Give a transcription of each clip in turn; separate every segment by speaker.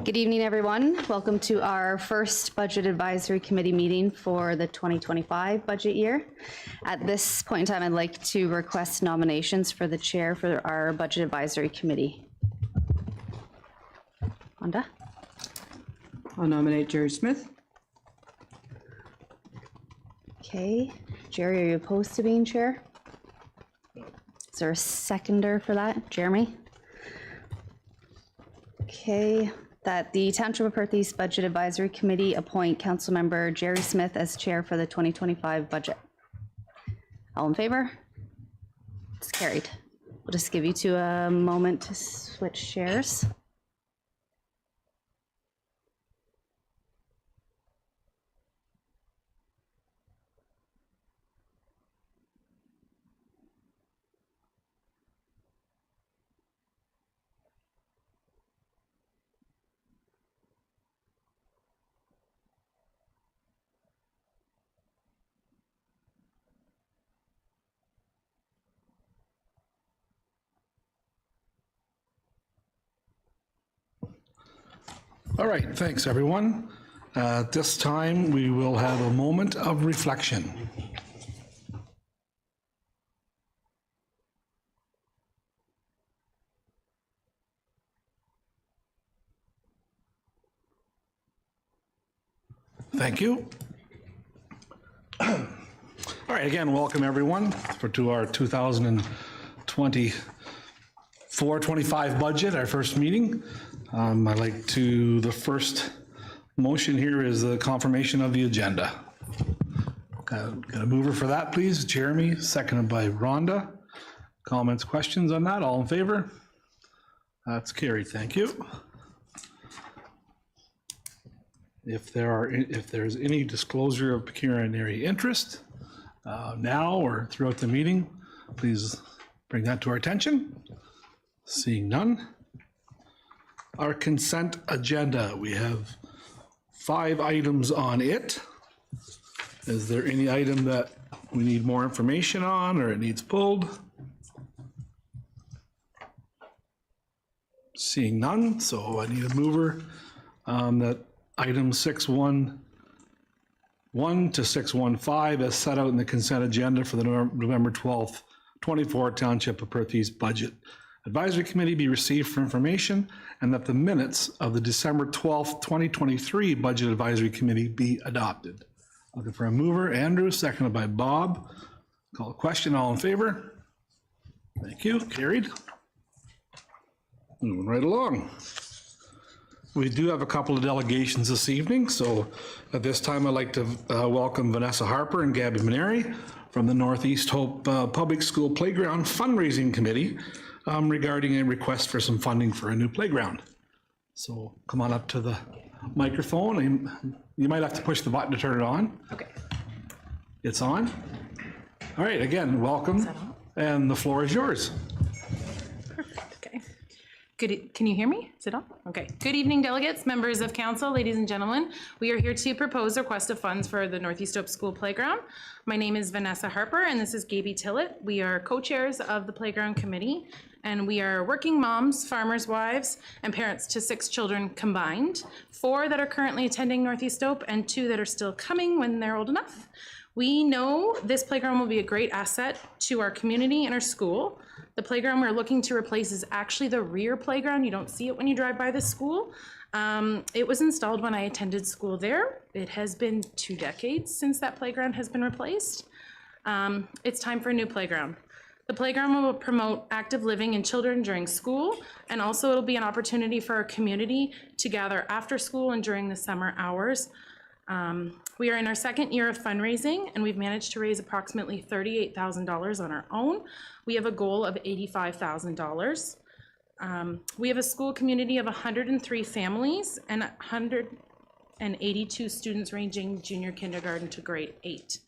Speaker 1: Good evening, everyone. Welcome to our first Budget Advisory Committee meeting for the 2025 budget year. At this point in time, I'd like to request nominations for the chair for our Budget Advisory Committee. Wanda?
Speaker 2: I'll nominate Jerry Smith.
Speaker 1: Okay. Jerry, are you opposed to being chair? Is there a seconder for that? Jeremy? Okay. That the Township of Perth East Budget Advisory Committee appoint Councilmember Jerry Smith as chair for the 2025 budget. All in favor? It's carried. We'll just give you two a moment to switch chairs.
Speaker 3: All right, thanks everyone. At this time, we will have a moment of reflection. Thank you. All right, again, welcome everyone to our 2024-25 budget, our first meeting. I'd like to, the first motion here is the confirmation of the agenda. Got a mover for that, please? Jeremy, seconded by Rhonda. Comments, questions on that? All in favor? That's carried, thank you. If there's any disclosure of pecuniary interest now or throughout the meeting, please bring that to our attention. Seeing none. Our consent agenda, we have 5 items on it. Is there any item that we need more information on or it needs pulled? Seeing none, so I need a mover that item 6.1.1 to 6.15 as set out in the consent agenda for the November 12th, 24 Township of Perth East Budget Advisory Committee be received for information, and that the minutes of the December 12th, 2023 Budget Advisory Committee be adopted. Looking for a mover. Andrew, seconded by Bob. Call a question. All in favor? Thank you. Carried. Moving right along. We do have a couple of delegations this evening, so at this time I'd like to welcome Vanessa Harper and Gabby Maneri from the Northeast Hope Public School Playground Fundraising Committee regarding a request for some funding for a new playground. So come on up to the microphone, and you might have to push the button to turn it on.
Speaker 4: Okay.
Speaker 3: It's on. All right, again, welcome, and the floor is yours.
Speaker 4: Perfect, okay. Can you hear me? Is it on? Okay. Good evening, delegates, members of council, ladies and gentlemen. We are here to propose a request of funds for the Northeast Hope School Playground. My name is Vanessa Harper, and this is Gaby Tillett. We are co-chairs of the Playground Committee, and we are working moms, farmers' wives, and parents to 6 children combined, 4 that are currently attending Northeast Hope and 2 that are still coming when they're old enough. We know this playground will be a great asset to our community and our school. The playground we're looking to replace is actually the rear playground. You don't see it when you drive by the school. It was installed when I attended school there. It has been 2 decades since that playground has been replaced. It's time for a new playground. The playground will promote active living in children during school, and also it'll be an opportunity for our community to gather after school and during the summer hours. We are in our 2nd year of fundraising, and we've managed to raise approximately $38,000 on our own. We have a goal of $85,000. We have a school community of 103 families and 182 students ranging junior kindergarten to grade 8.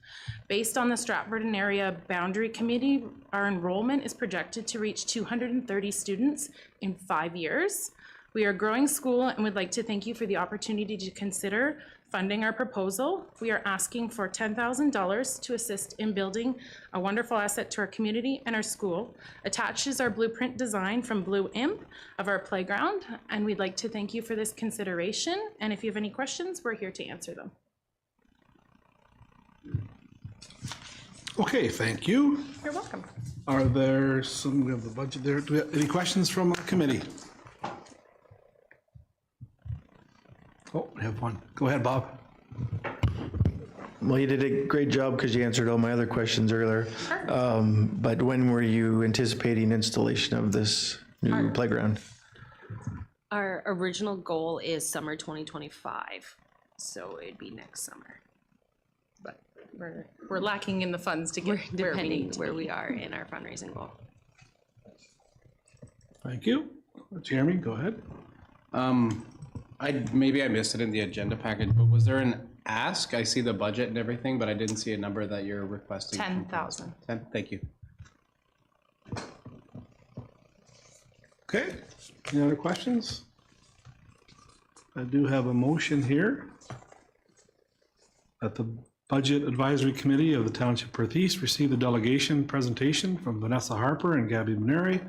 Speaker 4: Based on the Stratford Area Boundary Committee, our enrollment is projected to reach 230 students in 5 years. We are a growing school and would like to thank you for the opportunity to consider funding our proposal, we are asking for $10,000 to assist in building a wonderful asset to our community and our school. Attached is our blueprint design from Blue Imp of our playground, and we'd like to thank you for this consideration. And if you have any questions, we're here to answer them.
Speaker 3: Okay, thank you.
Speaker 4: You're welcome.
Speaker 3: Are there some, we have the budget there. Do we have any questions from the committee? Oh, we have one. Go ahead, Bob.
Speaker 5: Well, you did a great job because you answered all my other questions earlier. But when were you anticipating installation of this new playground?
Speaker 6: Our original goal is summer 2025, so it'd be next summer.
Speaker 4: But we're lacking in the funds to get where we
Speaker 6: Depending
Speaker 4: need to
Speaker 6: where
Speaker 4: be.
Speaker 6: we are in our fundraising goal.
Speaker 3: Thank you. Jeremy, go ahead.
Speaker 7: Maybe I missed it in the agenda package, but was there an ask? I see the budget and everything, but I didn't see a number that you're requesting.
Speaker 4: 10,000.
Speaker 7: 10, thank you.
Speaker 3: Okay, any other questions? I do have a motion here that the Budget Advisory Committee of the Township of Perth East receive the delegation presentation from Vanessa Harper and Gabby Maneri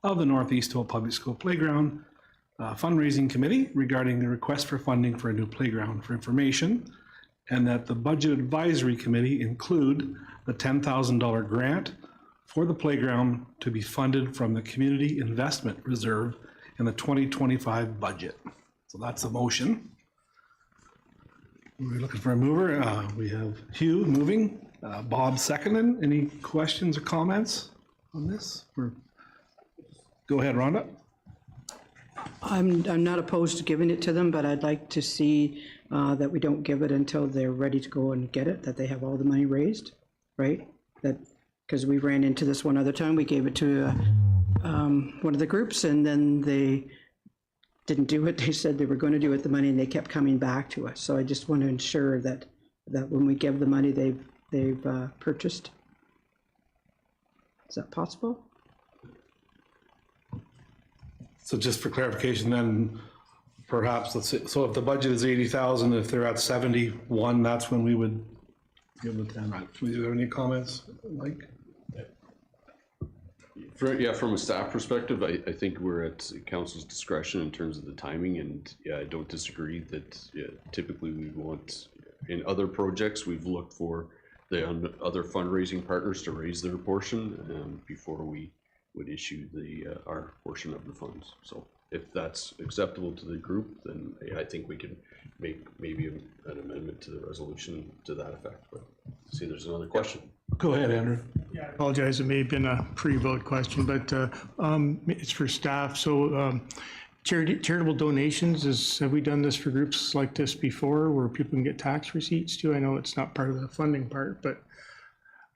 Speaker 3: of the Northeast Hope Public School Playground Fundraising Committee regarding the request for funding for a new playground for information, and that the Budget Advisory Committee include the $10,000 grant for the playground to be funded from the Community Investment Reserve in the 2025 budget. So that's a motion. We're looking for a mover. We have Hugh moving, Bob seconding. Any questions or comments on this? Go ahead, Rhonda.
Speaker 2: I'm not opposed to giving it to them, but I'd like to see that we don't give it until they're ready to go and get it, that they have all the money raised, right? That, because we ran into this one other time, we gave it to one of the groups and then they didn't do it. They said they were going to do it, the money, and they kept coming back to us. So I just want to ensure that when we give the money, they've purchased. Is that possible?
Speaker 3: So just for clarification, then perhaps, let's say, so if the budget is 80,000, if they're at 71, that's when we would give them 10. Right. Do you have any comments, Mike?
Speaker 8: From a staff perspective, I think we're at council's discretion in terms of the timing, and yeah, I don't disagree that typically we want, in other projects, we've looked for the other fundraising partners to raise their portion before we would issue our portion of the funds. So if that's acceptable to the group, then I think we can make maybe an amendment to the resolution to that effect. But see, there's another question.
Speaker 3: Go ahead, Andrew.
Speaker 9: I apologize, it may have been a pre-vote question, but it's for staff. So charitable donations, have we done this for groups like this before where people can get tax receipts too? I know it's not part of the funding part, but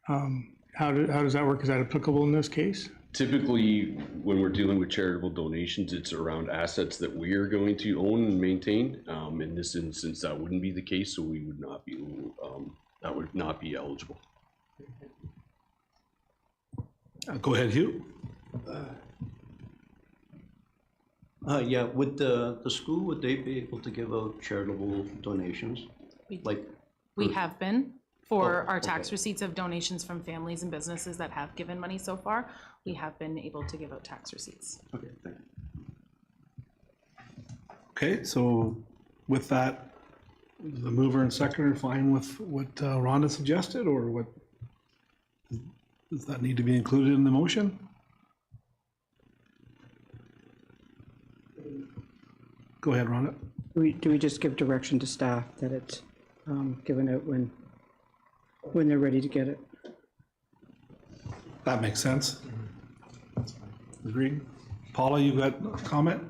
Speaker 9: how does that work? Is that applicable in this case?
Speaker 8: Typically, when we're dealing with charitable donations, it's around assets that we are going to own and maintain. In this instance, that wouldn't be the case, so we would not be, that would not be eligible.
Speaker 3: Go ahead, Hugh.
Speaker 10: Yeah, would the school, would they be able to give out charitable donations?
Speaker 4: We have been for our tax receipts of donations from families and businesses that have given money so far. We have been able to give out tax receipts.
Speaker 10: Okay, thank you.
Speaker 3: Okay, so with that, the mover and seconder fine with what Rhonda suggested, or what? Does that need to be included in the motion? Go ahead, Rhonda.
Speaker 2: Do we just give direction to staff that it's given out when they're ready to get it?
Speaker 3: That makes sense. Agreed. Paula, you got a comment?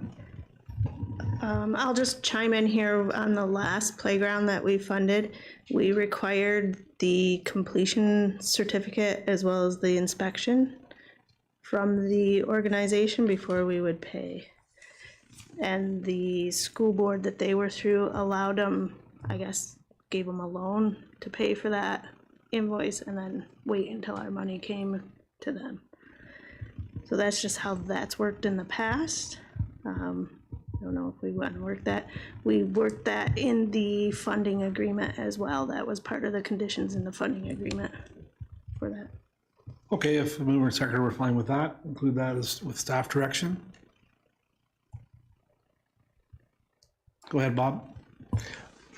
Speaker 11: I'll just chime in here on the last playground that we funded. We required the completion certificate as well as the inspection from the organization before we would pay. And the school board that they were through allowed them, I guess, gave them a loan to pay for that invoice and then wait until our money came to them. So that's just how that's worked in the past. I don't know if we want to work that. We worked that in the funding agreement as well. That was part of the conditions in the funding agreement for that.
Speaker 3: Okay, if the mover and seconder were fine with that, include that as with staff direction. Go ahead, Bob.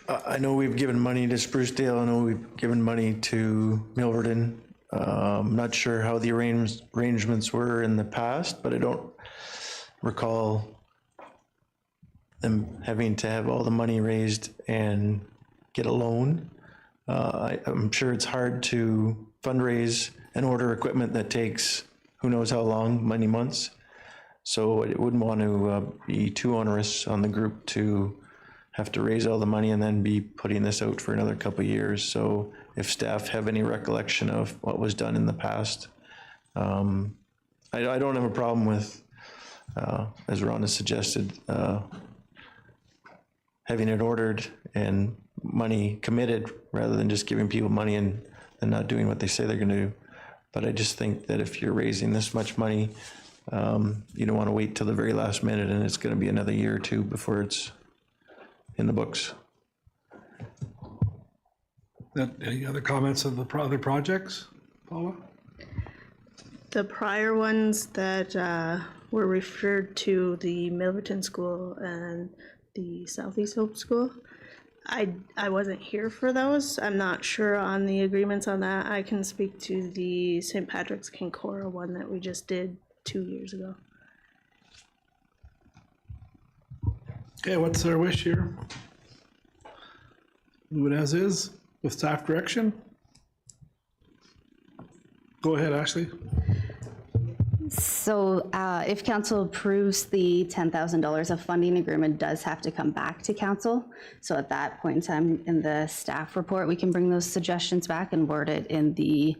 Speaker 5: I know we've given money to Sprucedale. I know we've given money to Milverton. I'm not sure how the arrangements were in the past, but I don't recall them having to have all the money raised and get a loan. I'm sure it's hard to fundraise and order equipment that takes who knows how long, many months. So I wouldn't want to be too onerous on the group to have to raise all the money and then be putting this out for another couple of years. So if staff have any recollection of what was done in the past, I don't have a problem with, as Ron has suggested, having it ordered and money committed rather than just giving people money and not doing what they say they're going to do. But I just think that if you're raising this much money, you don't want to wait till the very last minute and it's going to be another year or two before it's in the books.
Speaker 3: Any other comments of the other projects, Paula?
Speaker 11: The prior ones that were referred to, the Milverton School and the Southeast Hope School, I wasn't here for those. I'm not sure on the agreements on that. I can speak to the St. Patrick's Kincora one that we just did 2 years ago.
Speaker 3: Okay, what's our wish here? Move it as is with staff direction. Go ahead, Ashley.
Speaker 1: So if council approves the $10,000 of funding agreement, does have to come back to council. So at that point in time in the staff report, we can bring those suggestions back and word it in the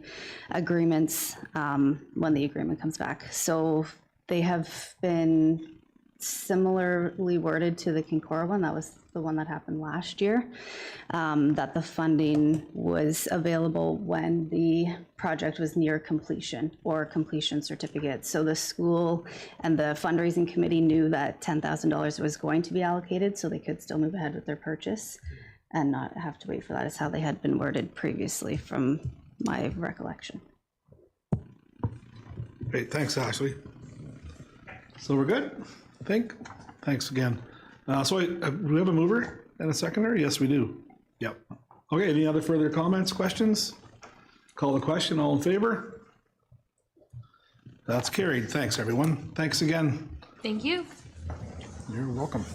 Speaker 1: agreements when the agreement comes back. So they have been similarly worded to the Kincora one. That was the one that happened last year, that the funding was available when the project was near completion or completion certificate. So the school and the fundraising committee knew that $10,000 was going to be allocated, so they could still move ahead with their purchase and not have to wait for that, is how they had been worded previously from my recollection.
Speaker 3: Great, thanks, Ashley. So we're good, I think. Thanks again. So do we have a mover and a seconder? Yes, we do. Yep. Okay, any other further comments, questions? Call the question, all in favor? That's carried. Thanks, everyone. Thanks again.
Speaker 4: Thank you.
Speaker 3: You're welcome.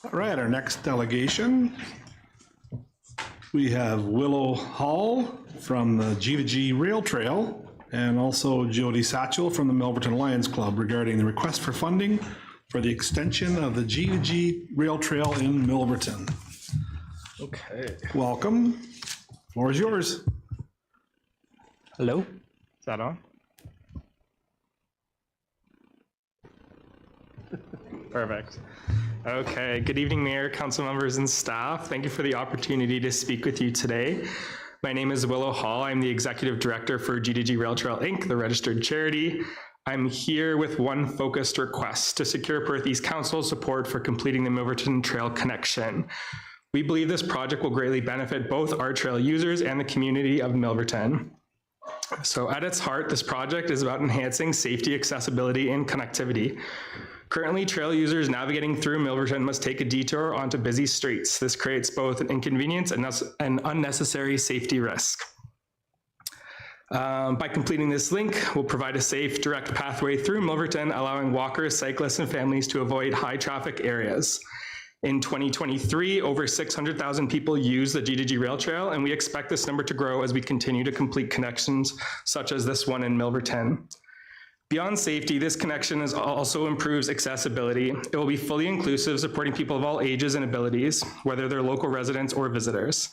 Speaker 3: All right, our next delegation. We have Willow Hall from the G2G Rail Trail and also Jody Satchel from the Milverton Lions Club regarding the request for funding for the extension of the G2G Rail Trail in Milverton.
Speaker 12: Okay.
Speaker 3: Welcome. Floor is yours.
Speaker 12: Hello? Is that on? Perfect. Okay. Good evening, Mayor, council members, and staff. Thank you for the opportunity to speak with you today. My name is Willow Hall. I'm the Executive Director for G2G Rail Trail Inc., the registered charity. I'm here with one focused request: to secure Perth East Council support for completing the Milverton Trail connection. We believe this project will greatly benefit both our trail users and the community of Milverton. So at its heart, this project is about enhancing safety, accessibility, and connectivity. Currently, trail users navigating through Milverton must take a detour onto busy streets. This creates both an inconvenience and an unnecessary safety risk. By completing this link, we'll provide a safe, direct pathway through Milverton, allowing walkers, cyclists, and families to avoid high traffic areas. In 2023, over 600,000 people use the G2G Rail Trail, and we expect this number to grow as we continue to complete connections such as this one in Milverton. Beyond safety, this connection also improves accessibility. It will be fully inclusive, supporting people of all ages and abilities, whether they're local residents or visitors.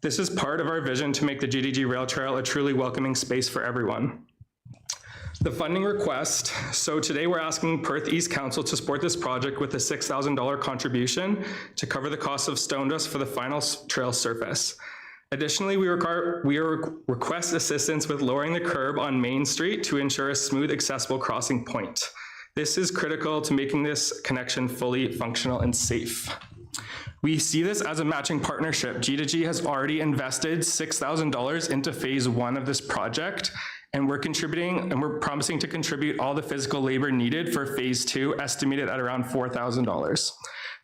Speaker 12: This is part of our vision to make the G2G Rail Trail a truly welcoming space for everyone. The funding request. So today we're asking Perth East Council to support this project with a $6,000 contribution to cover the cost of stone dust for the final trail surface. Additionally, we request assistance with lowering the curb on Main Street to ensure a smooth, accessible crossing point. This is critical to making this connection fully functional and safe. We see this as a matching partnership. G2G has already invested $6,000 into phase 1 of this project, and we're promising to contribute all the physical labor needed for phase 2, estimated at around $4,000.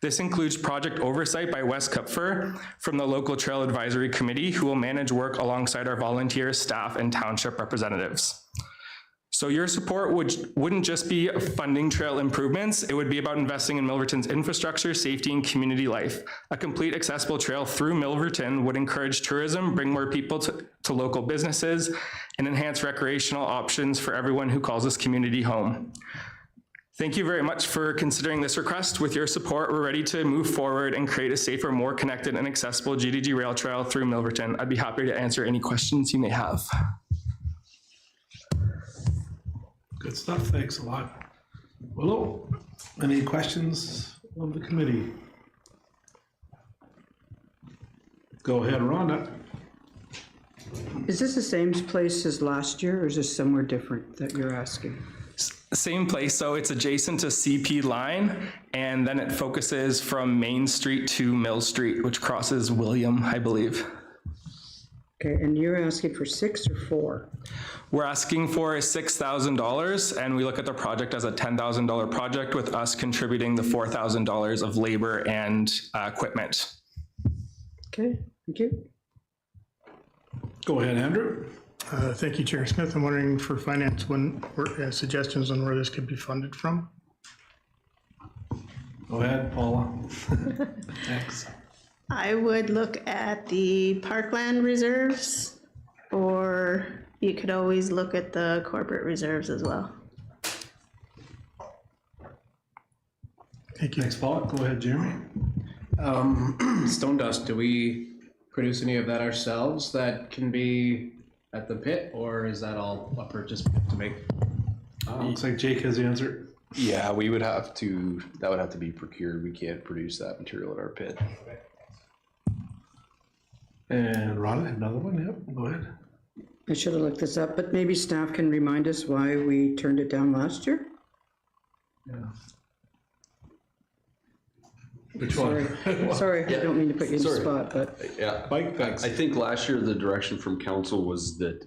Speaker 12: This includes project oversight by Wes Kupfer from the local Trail Advisory Committee, who will manage work alongside our volunteers, staff, and township representatives. So your support wouldn't just be funding trail improvements, it would be about investing in Milverton's infrastructure, safety, and community life. A complete accessible trail through Milverton would encourage tourism, bring more people to local businesses, and enhance recreational options for everyone who calls this community home. Thank you very much for considering this request. With your support, we're ready to move forward and create a safer, more connected and accessible G2G rail trail through Milverton. I'd be happy to answer any questions you may have.
Speaker 3: Good stuff, thanks a lot. Willow, any questions of the committee? Go ahead, Rhonda.
Speaker 2: Is this the same place as last year, or is this somewhere different that you're asking?
Speaker 12: Same place, so it's adjacent to CP line, and then it focuses from Main Street to Mill Street, which crosses William, I believe.
Speaker 2: Okay, and you're asking for 6 or 4?
Speaker 12: We're asking for $6,000, and we look at the project as a $10,000 project, with us contributing the $4,000 of labor and equipment.
Speaker 2: Okay, thank you.
Speaker 3: Go ahead, Andrew.
Speaker 9: Thank you, Chair Smith. I'm wondering for finance, suggestions on where this could be funded from?
Speaker 3: Go ahead, Paula. Thanks.
Speaker 11: I would look at the parkland reserves, or you could always look at the corporate reserves as well.
Speaker 9: Thank you.
Speaker 3: Thanks, Paula. Go ahead, Jeremy.
Speaker 7: Stone dust, do we produce any of that ourselves that can be at the pit, or is that all a purchase to make?
Speaker 3: Looks like Jake has the answer.
Speaker 8: Yeah, we would have to, that would have to be procured. We can't produce that material at our pit.
Speaker 3: And Rhonda, another one, yep, go ahead.
Speaker 2: I should have looked this up, but maybe staff can remind us why we turned it down last year?
Speaker 3: Yeah. Which one?
Speaker 2: Sorry, I don't mean to put you in the
Speaker 8: Sorry.
Speaker 2: spot, but
Speaker 8: Yeah,
Speaker 3: Mike, thanks.
Speaker 8: I think last year the direction from council was that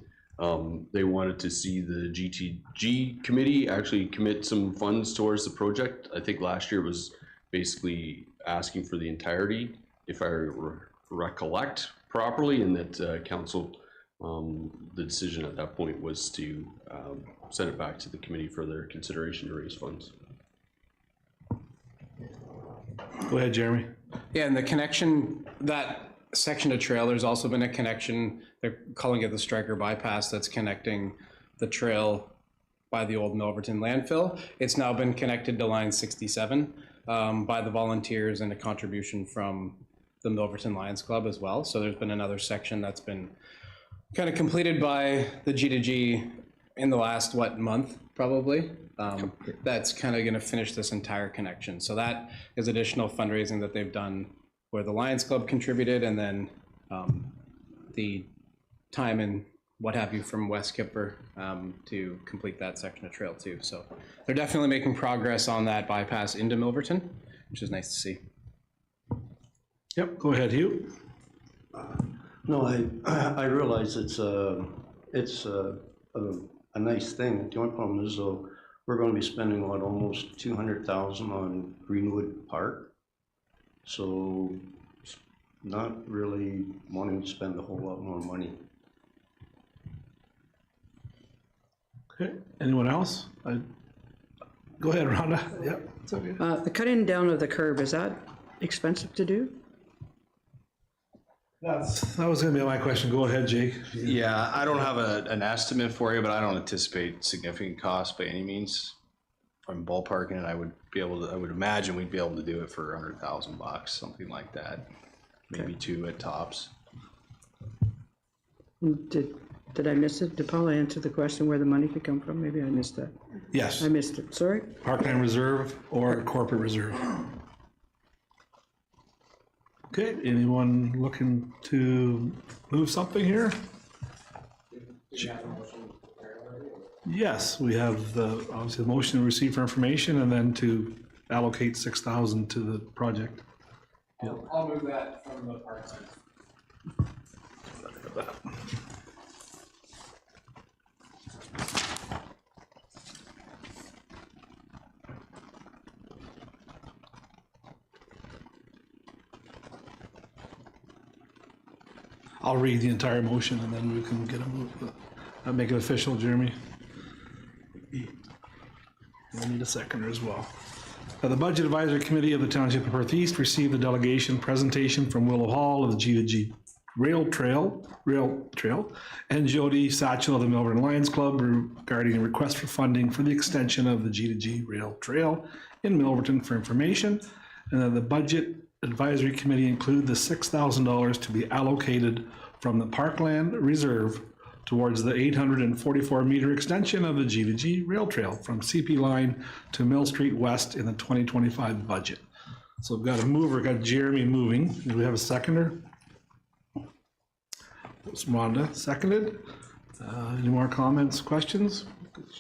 Speaker 8: they wanted to see the GTG committee actually commit some funds towards the project. I think last year was basically asking for the entirety, if I recollect properly, and that council, the decision at that point was to send it back to the committee for their consideration to raise funds.
Speaker 3: Go ahead, Jeremy.
Speaker 7: Yeah, and the connection, that section of trail, there's also been a connection, they're calling it the Striker bypass, that's connecting the trail by the old Milverton landfill. It's now been connected to line 67 by the volunteers and a contribution from the Milverton Lions Club as well. So there's been another section that's been kind of completed by the G2G in the last, month, probably. That's kind of going to finish this entire connection. So that is additional fundraising that they've done where the Lions Club contributed, and then the time and what have you from Wes Kipper to complete that section of trail too. So they're definitely making progress on that bypass into Milverton, which is nice to see.
Speaker 3: Yep, go ahead, Hugh.
Speaker 10: No, I realize it's a nice thing. The only problem is though, we're going to be spending almost $200,000 on Greenwood Park. So not really wanting to spend a whole lot more money.
Speaker 3: Okay, anyone else? Go ahead, Rhonda. Yep, it's okay.
Speaker 2: the cutting down of the curb, is that expensive to do?
Speaker 3: That was gonna be my question. Go ahead, Jake.
Speaker 13: Yeah, I don't have an estimate for you, but I don't anticipate significant cost by any means. If I'm ballparking it, I would imagine we'd be able to do it for $100,000, something like that. Maybe two at tops.
Speaker 2: Did I miss it? Did Paula answer the question where the money could come from? Maybe I missed that.
Speaker 3: Yes,
Speaker 2: I missed it, sorry.
Speaker 3: Parkland Reserve or Corporate Reserve. Okay, anyone looking to move something here? Yes, we have the, obviously, the motion to receive for information and then to allocate 6,000 to the project.
Speaker 7: I'll move that from the park side.
Speaker 3: I'll read the entire motion and then we can get make it official, Jeremy. We'll need a seconder as well. The Budget Advisory Committee of the Township of Perth East received the delegation presentation from Willow Hall of the G2G Rail Trail, and Jody Satchel of the Melbourne Lions Club regarding a request for funding for the extension of the G2G Rail Trail in Milverton for information. And then the Budget Advisory Committee included the $6,000 to be allocated from the Parkland Reserve towards the 844-meter extension of the G2G Rail Trail from CP Line to Mill Street West in the 2025 budget. So we've got a mover, got Jeremy moving. Do we have a seconder? It's Rhonda, seconded. Any more comments, questions?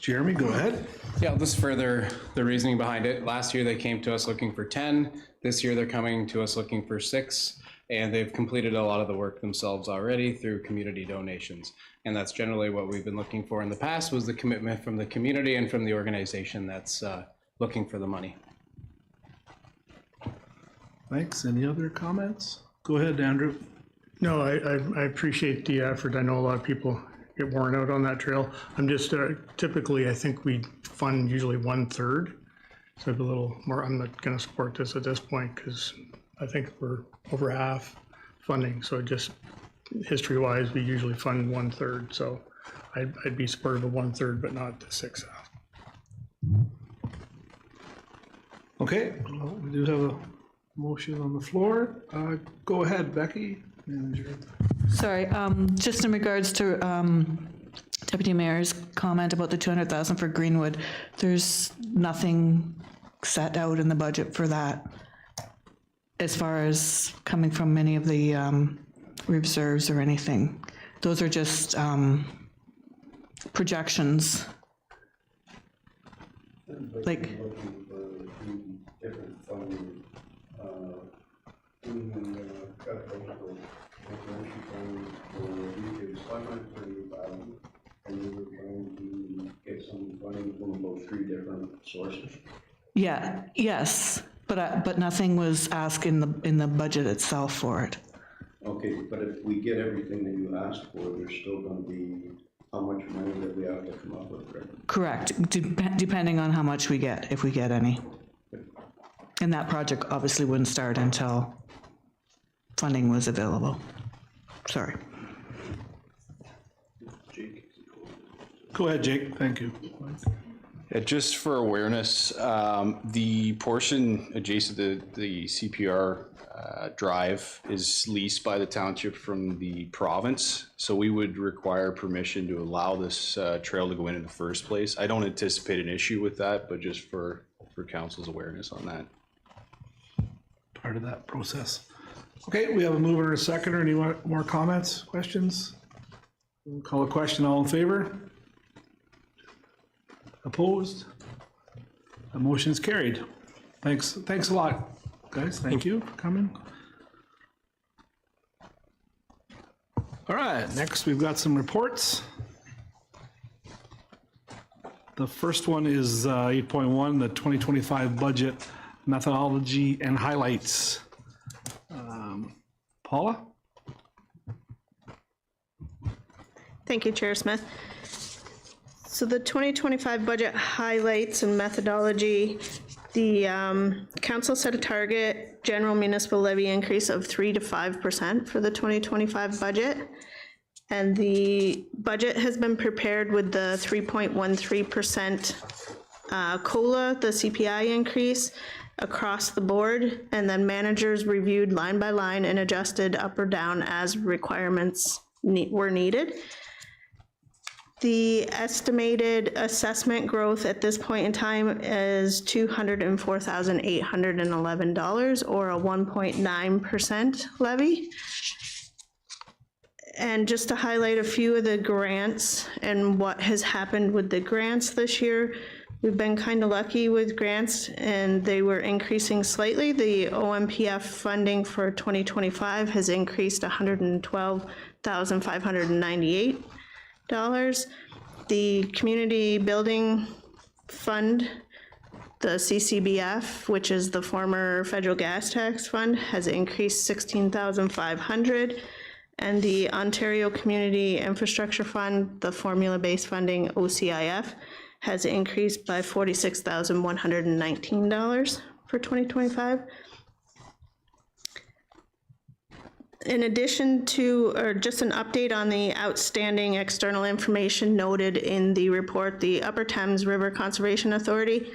Speaker 3: Jeremy, go ahead.
Speaker 7: Yeah, I'll just further the reasoning behind it. Last year, they came to us looking for 10. This year, they're coming to us looking for 6. And they've completed a lot of the work themselves already through community donations. And that's generally what we've been looking for in the past, was the commitment from the community and from the organization that's looking for the money.
Speaker 3: Thanks. Any other comments? Go ahead, Andrew.
Speaker 9: No, I appreciate the effort. I know a lot of people get worn out on that trail. I'm just, typically, I think we fund usually 1/3. So a little more, I'm not gonna support this at this point because I think we're over half funding. So just history-wise, we usually fund 1/3. So I'd be supportive of 1/3, but not the 6,000.
Speaker 3: Okay, well, we do have a motion on the floor. Go ahead, Becky. Manager.
Speaker 14: Sorry, just in regards to Deputy Mayor's comment about the 200,000 for Greenwood, there's nothing set out in the budget for that as far as coming from any of the reserves or anything. Those are just projections. Like,
Speaker 10: and we were trying to get some funding from about 3 different sources.
Speaker 14: yeah, yes, but nothing was asked in the budget itself for it.
Speaker 10: Okay, but if we get everything that you asked for, there's still gonna be how much money that we have to come up with, right?
Speaker 14: Correct, depending on how much we get, if we get any. And that project obviously wouldn't start until funding was available. Sorry.
Speaker 3: Go ahead, Jake. Thank you.
Speaker 13: Yeah, just for awareness, the portion adjacent to the CPR drive is leased by the township from the province. So we would require permission to allow this trail to go in the first place. I don't anticipate an issue with that, but just for council's awareness on that.
Speaker 3: Part of that process. Okay, we have a mover and a seconder. Any more comments, questions? We'll call a question. All in favor? Opposed? The motion is carried. Thanks a lot, guys. Thank you for coming. All right, next we've got some reports. The first one is 8.1, the 2025 budget methodology and highlights. Paula?
Speaker 11: Thank you, Chair Smith. So the 2025 budget highlights and methodology, the council set a target general municipal levy increase of 3 to 5% for the 2025 budget. And the budget has been prepared with the 3.13% COLA, the CPI increase across the board, and then managers reviewed line by line and adjusted up or down as requirements were needed. The estimated assessment growth at this point in time is $204,811, or a 1.9% levy. And just to highlight a few of the grants and what has happened with the grants this year, we've been kind of lucky with grants and they were increasing slightly. The OMPF funding for 2025 has increased $112,598. The Community Building Fund, the CCBF, which is the former federal gas tax fund, has increased $16,500. And the Ontario Community Infrastructure Fund, the formula-based funding, OCIF, has increased by $46,119 for 2025. In addition to, or just an update on the outstanding external information noted in the report, the Upper Thames River Conservation Authority,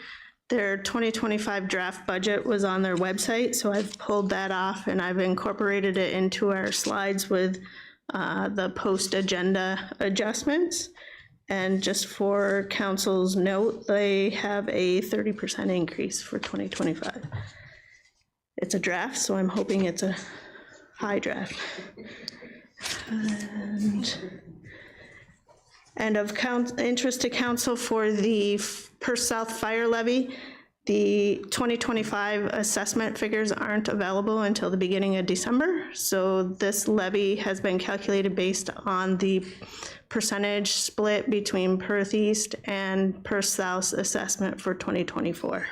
Speaker 11: their 2025 draft budget was on their website, so I've pulled that off and I've incorporated it into our slides with the post-agenda adjustments. And just for council's note, they have a 30% increase for 2025. It's a draft, so I'm hoping it's a high draft. And of interest to council for the Perth South Fire Levy, the 2025 assessment figures aren't available until the beginning of December. So this levy has been calculated based on the percentage split between Perth East and Perth South assessment for 2024.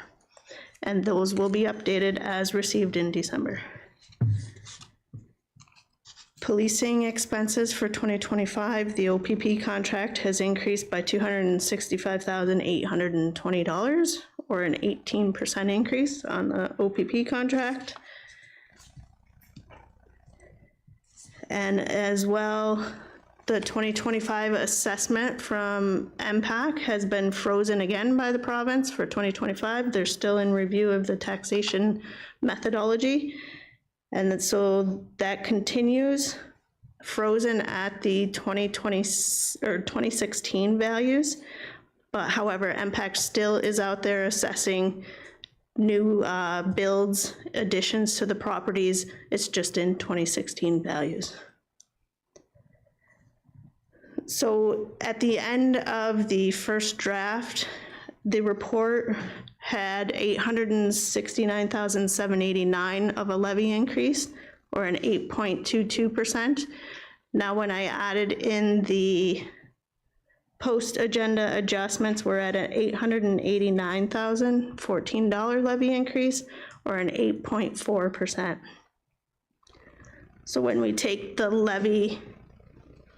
Speaker 11: And those will be updated as received in December. Policing expenses for 2025, the OPP contract has increased by $265,820, or an 18% increase on the OPP contract. And as well, the 2025 assessment from MPAC has been frozen again by the province for 2025. They're still in review of the taxation methodology. And so that continues, frozen at the 2020 or 2016 values. But however, MPAC still is out there assessing new builds, additions to the properties. It's just in 2016 values. So at the end of the first draft, the report had $869,789 of a levy increase, or an 8.22%. Now, when I added in the post-agenda adjustments, we're at an $889,014 levy increase, or an 8.4%. So when we take the levy,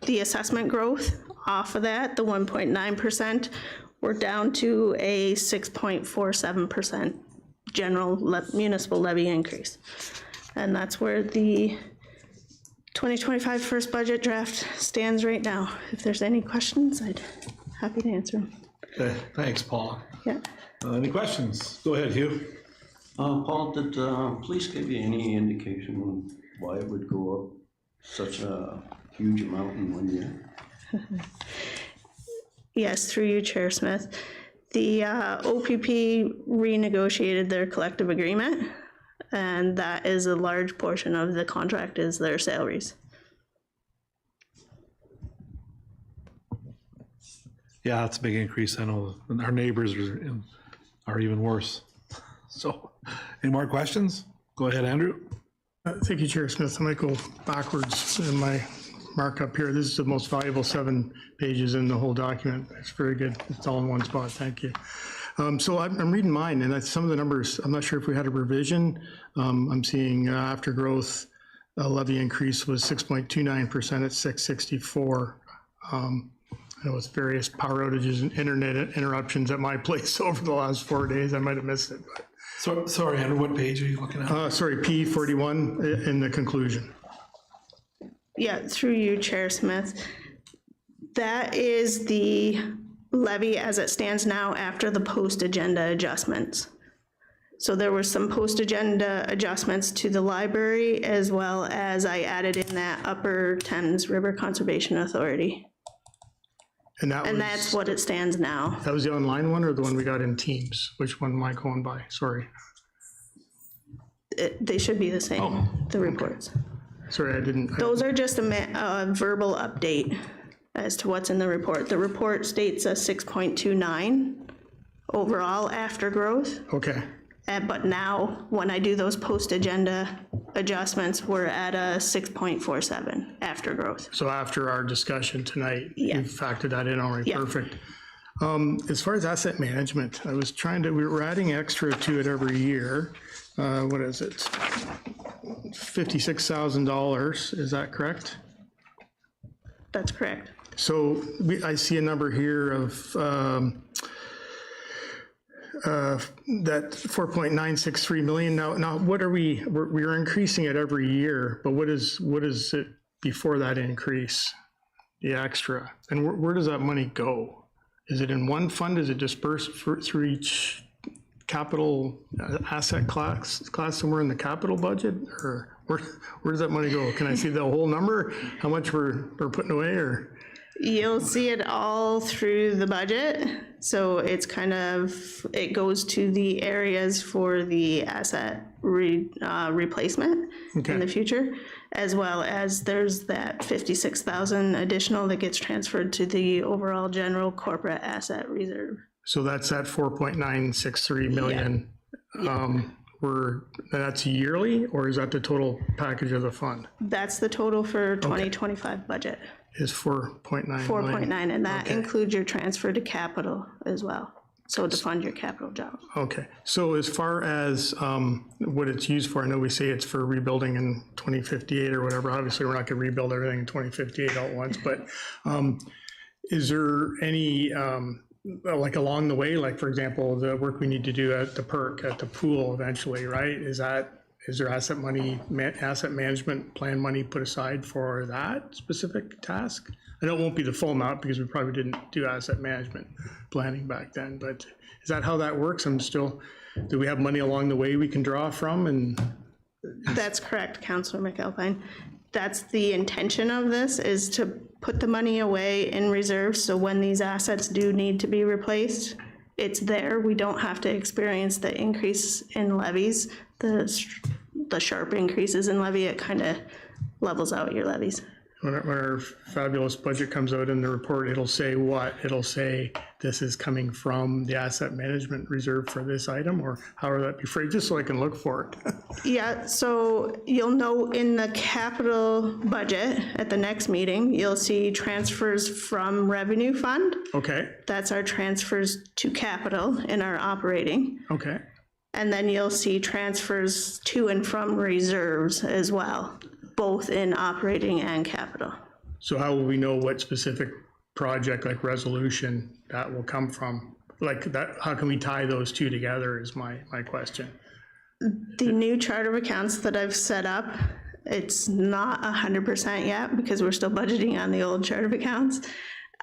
Speaker 11: the assessment growth off of that, the 1.9%, we're down to a 6.47% general municipal levy increase. And that's where the 2025 first budget draft stands right now. If there's any questions, I'd happy to answer them.
Speaker 3: Okay, thanks, Paula.
Speaker 11: Yeah.
Speaker 3: Any questions? Go ahead, Hugh.
Speaker 10: Paul, did police give you any indication on why it would go up such a huge amount in 1 year?
Speaker 11: Yes, through you, Chair Smith. The OPP renegotiated their collective agreement, and that is a large portion of the contract is their salaries.
Speaker 3: Yeah, that's a big increase. I know our neighbors are even worse. So, any more questions? Go ahead, Andrew.
Speaker 9: Thank you, Chair Smith. I might go backwards in my markup here. This is the most valuable 7 pages in the whole document. It's very good. It's all in one spot. Thank you. So I'm reading mine, and some of the numbers, I'm not sure if we had a revision. I'm seeing after growth levy increase was 6.29% at 664. I know with various power outages and internet interruptions at my place over the last 4 days, I might have missed it. But.
Speaker 3: So, sorry, Andrew, what page are you looking at?
Speaker 9: Sorry, P41 in the conclusion.
Speaker 11: Yeah, through you, Chair Smith. That is the levy as it stands now after the post-agenda adjustments. So there were some post-agenda adjustments to the library, as well as I added in that Upper Thames River Conservation Authority.
Speaker 9: And
Speaker 11: that's what it stands now.
Speaker 9: That was the online one or the one we got in Teams? Which one am I going by? Sorry.
Speaker 11: They should be the same, the reports.
Speaker 9: Sorry, I didn't.
Speaker 11: Those are just a verbal update as to what's in the report. The report states a 6.29 overall after growth.
Speaker 9: Okay,
Speaker 11: But now, when I do those post-agenda adjustments, we're at a 6.47 after growth.
Speaker 9: so after our discussion tonight, you
Speaker 11: Yeah.
Speaker 9: factored that in already,
Speaker 11: Yeah.
Speaker 9: perfect. As far as asset management, I was trying to, we're adding extra to it every year. What is it? $56,000, is that correct?
Speaker 11: That's correct.
Speaker 9: So I see a number here of that 4.963 million. Now what are we're increasing it every year, but what is it before that increase, the extra? And where does that money go? Is it in one fund? Is it dispersed through each capital asset class somewhere in the capital budget? Or where does that money go? Can I see the whole number? How much we're putting away, or?
Speaker 11: You'll see it all through the budget. So it's kind of, it goes to the areas for the asset replacement in the future, as well as there's that 56,000 additional that gets transferred to the overall general corporate asset reserve.
Speaker 9: So that's that 4.963 million. That's yearly, or is that the total package of the fund?
Speaker 11: That's the total for 2025 budget.
Speaker 9: Is 4.9 million.
Speaker 11: 4.9, and that
Speaker 9: Okay.
Speaker 11: includes your transfer to capital as well. So to fund your capital job.
Speaker 9: Okay, so as far as what it's used for, I know we say it's for rebuilding in 2058 or whatever. Obviously, we're not going to rebuild everything in 2058 all at once, but is there any, like along the way, like for example, the work we need to do at the PERC, at the pool eventually, right? Is there asset management plan money put aside for that specific task? I know it won't be the full amount because we probably didn't do asset management planning back then, but is that how that works? Do we have money along the way we can draw from? And
Speaker 11: That's correct, Councillor McAlpine. That's the intention of this, is to put the money away in reserve, so when these assets do need to be replaced, it's there. We don't have to experience the increase in levies, the sharp increases in levy. It kind of levels out your levies.
Speaker 9: when our fabulous budget comes out in the report, it'll say what? It'll say this is coming from the asset management reserve for this item, or how will that be phrased, just so I can look for it?
Speaker 11: Yeah, so you'll know in the capital budget at the next meeting, you'll see transfers from revenue fund.
Speaker 9: Okay,
Speaker 11: That's our transfers to capital in our operating.
Speaker 9: okay.
Speaker 11: And then you'll see transfers to and from reserves as well, both in operating and capital.
Speaker 9: So how will we know what specific project, like resolution, that will come from? Like that, how can we tie those two together is my question.
Speaker 11: The new chart of accounts that I've set up, it's not 100% yet because we're still budgeting on the old chart of accounts.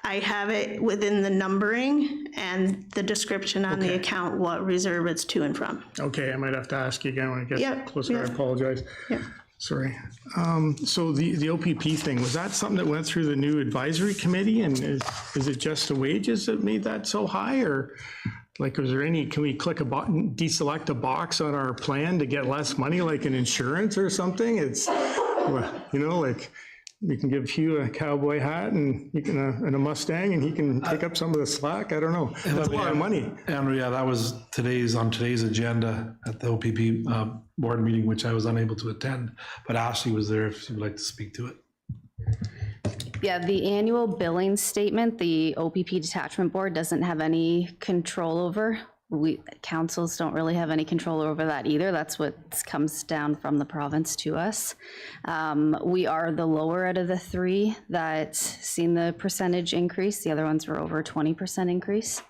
Speaker 11: I have it within the numbering and the description on the account, what reserve it's to and from.
Speaker 9: Okay, I might have to ask you again when it gets
Speaker 11: Yep,
Speaker 9: closer, I
Speaker 11: yep.
Speaker 9: apologize.
Speaker 11: Yep.
Speaker 9: Sorry. So the OPP thing, was that something that went through the new advisory committee, and is it just the wages that made that so high, or like, was there any, can we click a button, deselect a box on our plan to get less money, like an insurance or something? It's, you know, like, we can give Hugh a cowboy hat and you can, and a Mustang, and he can take up some of the slack. I don't know. That's a lot of money.
Speaker 3: And yeah, that was on today's agenda at the OPP board meeting, which I was unable to attend, but Ashley was there if she would like to speak to it.
Speaker 1: Yeah, the annual billing statement, the OPP Detachment Board doesn't have any control over. Councils don't really have any control over that either. That's what comes down from the province to us. We are the lower out of the three that's seen the percentage increase. The other ones were over 20% increase.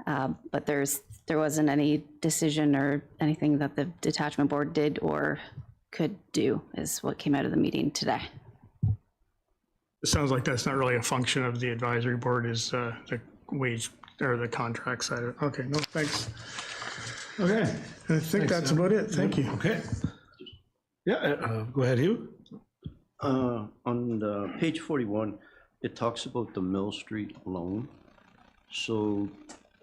Speaker 1: But there wasn't any decision or anything that the Detachment Board did or could do, is what came out of the meeting today.
Speaker 9: It sounds like that's not really a function of the advisory board, is the wage or the contract side of it. Okay, no, thanks. Okay, I think that's about it. Thank you.
Speaker 3: Okay. Yeah, go ahead, Hugh.
Speaker 10: On the page 41, it talks about the Mill Street loan. So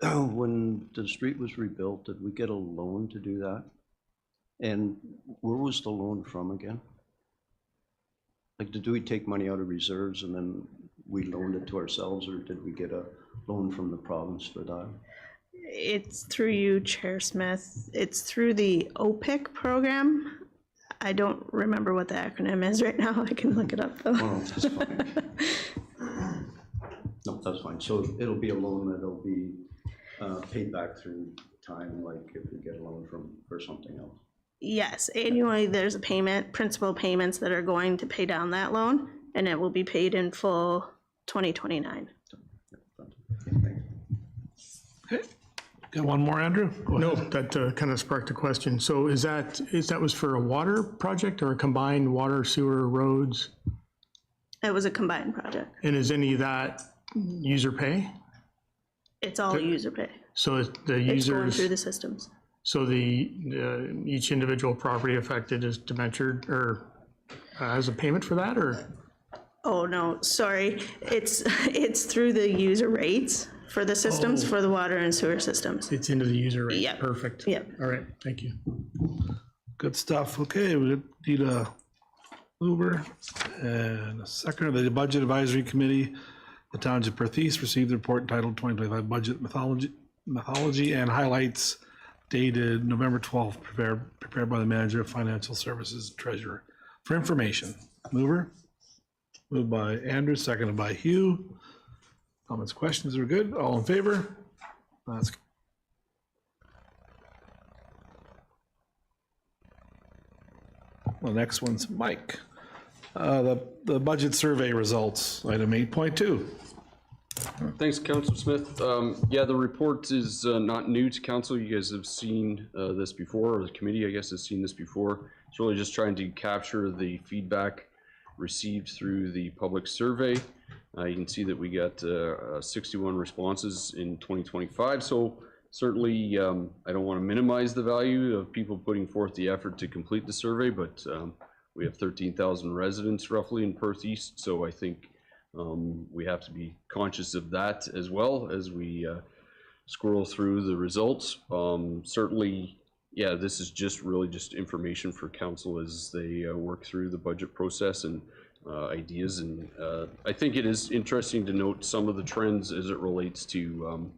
Speaker 10: when the street was rebuilt, did we get a loan to do that? And where was the loan from again? Like, did we take money out of reserves and then we loaned it to ourselves, or did we get a loan from the province for that?
Speaker 11: It's through you, Chair Smith. It's through the OPIC program. I don't remember what the acronym is right now. I can look it up though.
Speaker 10: Oh, that's fine. No, that's fine. So it'll be a loan that'll be paid back through time, like if we get a loan for something else.
Speaker 11: Yes, annually there's a payment, principal payments that are going to pay down that loan, and it will be paid in full 2029.
Speaker 3: Got one more, Andrew?
Speaker 9: No, that kind of sparked a question. So is that was for a water project or a combined water, sewer, roads?
Speaker 11: It was a combined project.
Speaker 9: And is any of that user pay?
Speaker 11: It's all user pay.
Speaker 9: So the
Speaker 11: It's going
Speaker 9: users,
Speaker 11: through the systems.
Speaker 9: so the each individual property affected is dementured or has a payment for that, or?
Speaker 11: Oh, no, sorry. It's through the user rates for the systems, for the water and sewer systems.
Speaker 9: It's into the user rate?
Speaker 11: Yep.
Speaker 9: Perfect.
Speaker 11: Yep.
Speaker 9: All right, thank you.
Speaker 3: Good stuff. Okay, we need a mover and a second. The Budget Advisory Committee, the Township of Perth East received the report entitled 2025 Budget Methodology and Highlights dated November 12th, prepared by the Manager of Financial Services Treasurer. For information, mover? Moved by Andrew, seconded by Hugh. Comments, questions are good. All in favor? That's the next one's Mike. The budget survey results, item 8.2.
Speaker 8: Thanks, Councilor Smith. Yeah, the report is not new to council. You guys have seen this before, or the committee, I guess, has seen this before. It's really just trying to capture the feedback received through the public survey. You can see that we got 61 responses in 2025. So certainly, I don't want to minimize the value of people putting forth the effort to complete the survey, but we have 13,000 residents roughly in Perth East. So I think we have to be conscious of that as well as we scroll through the results. Certainly, yeah, this is just really just information for council as they work through the budget process and ideas. And I think it is interesting to note some of the trends as it relates to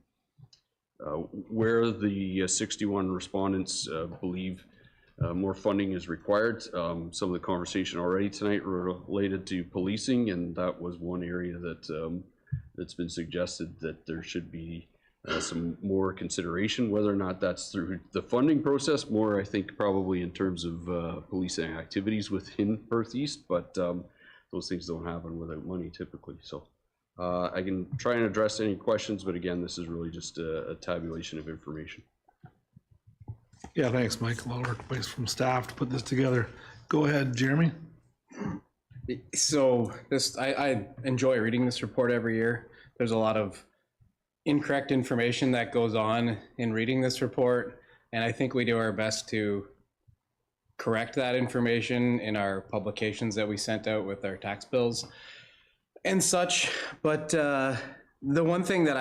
Speaker 8: where the 61 respondents believe more funding is required. Some of the conversation already tonight related to policing, and that was one area that that's been suggested that there should be some more consideration, whether or not that's through the funding process, more I think probably in terms of policing activities within Perth East, but those things don't happen without money typically. So I can try and address any questions, but again, this is really just a tabulation of information.
Speaker 3: Yeah, thanks, Mike. A lot of work placed from staff to put this together. Go ahead, Jeremy.
Speaker 7: So this, I enjoy reading this report every year. There's a lot of incorrect information that goes on in reading this report, and I think we do our best to correct that information in our publications that we sent out with our tax bills and such. But the one thing that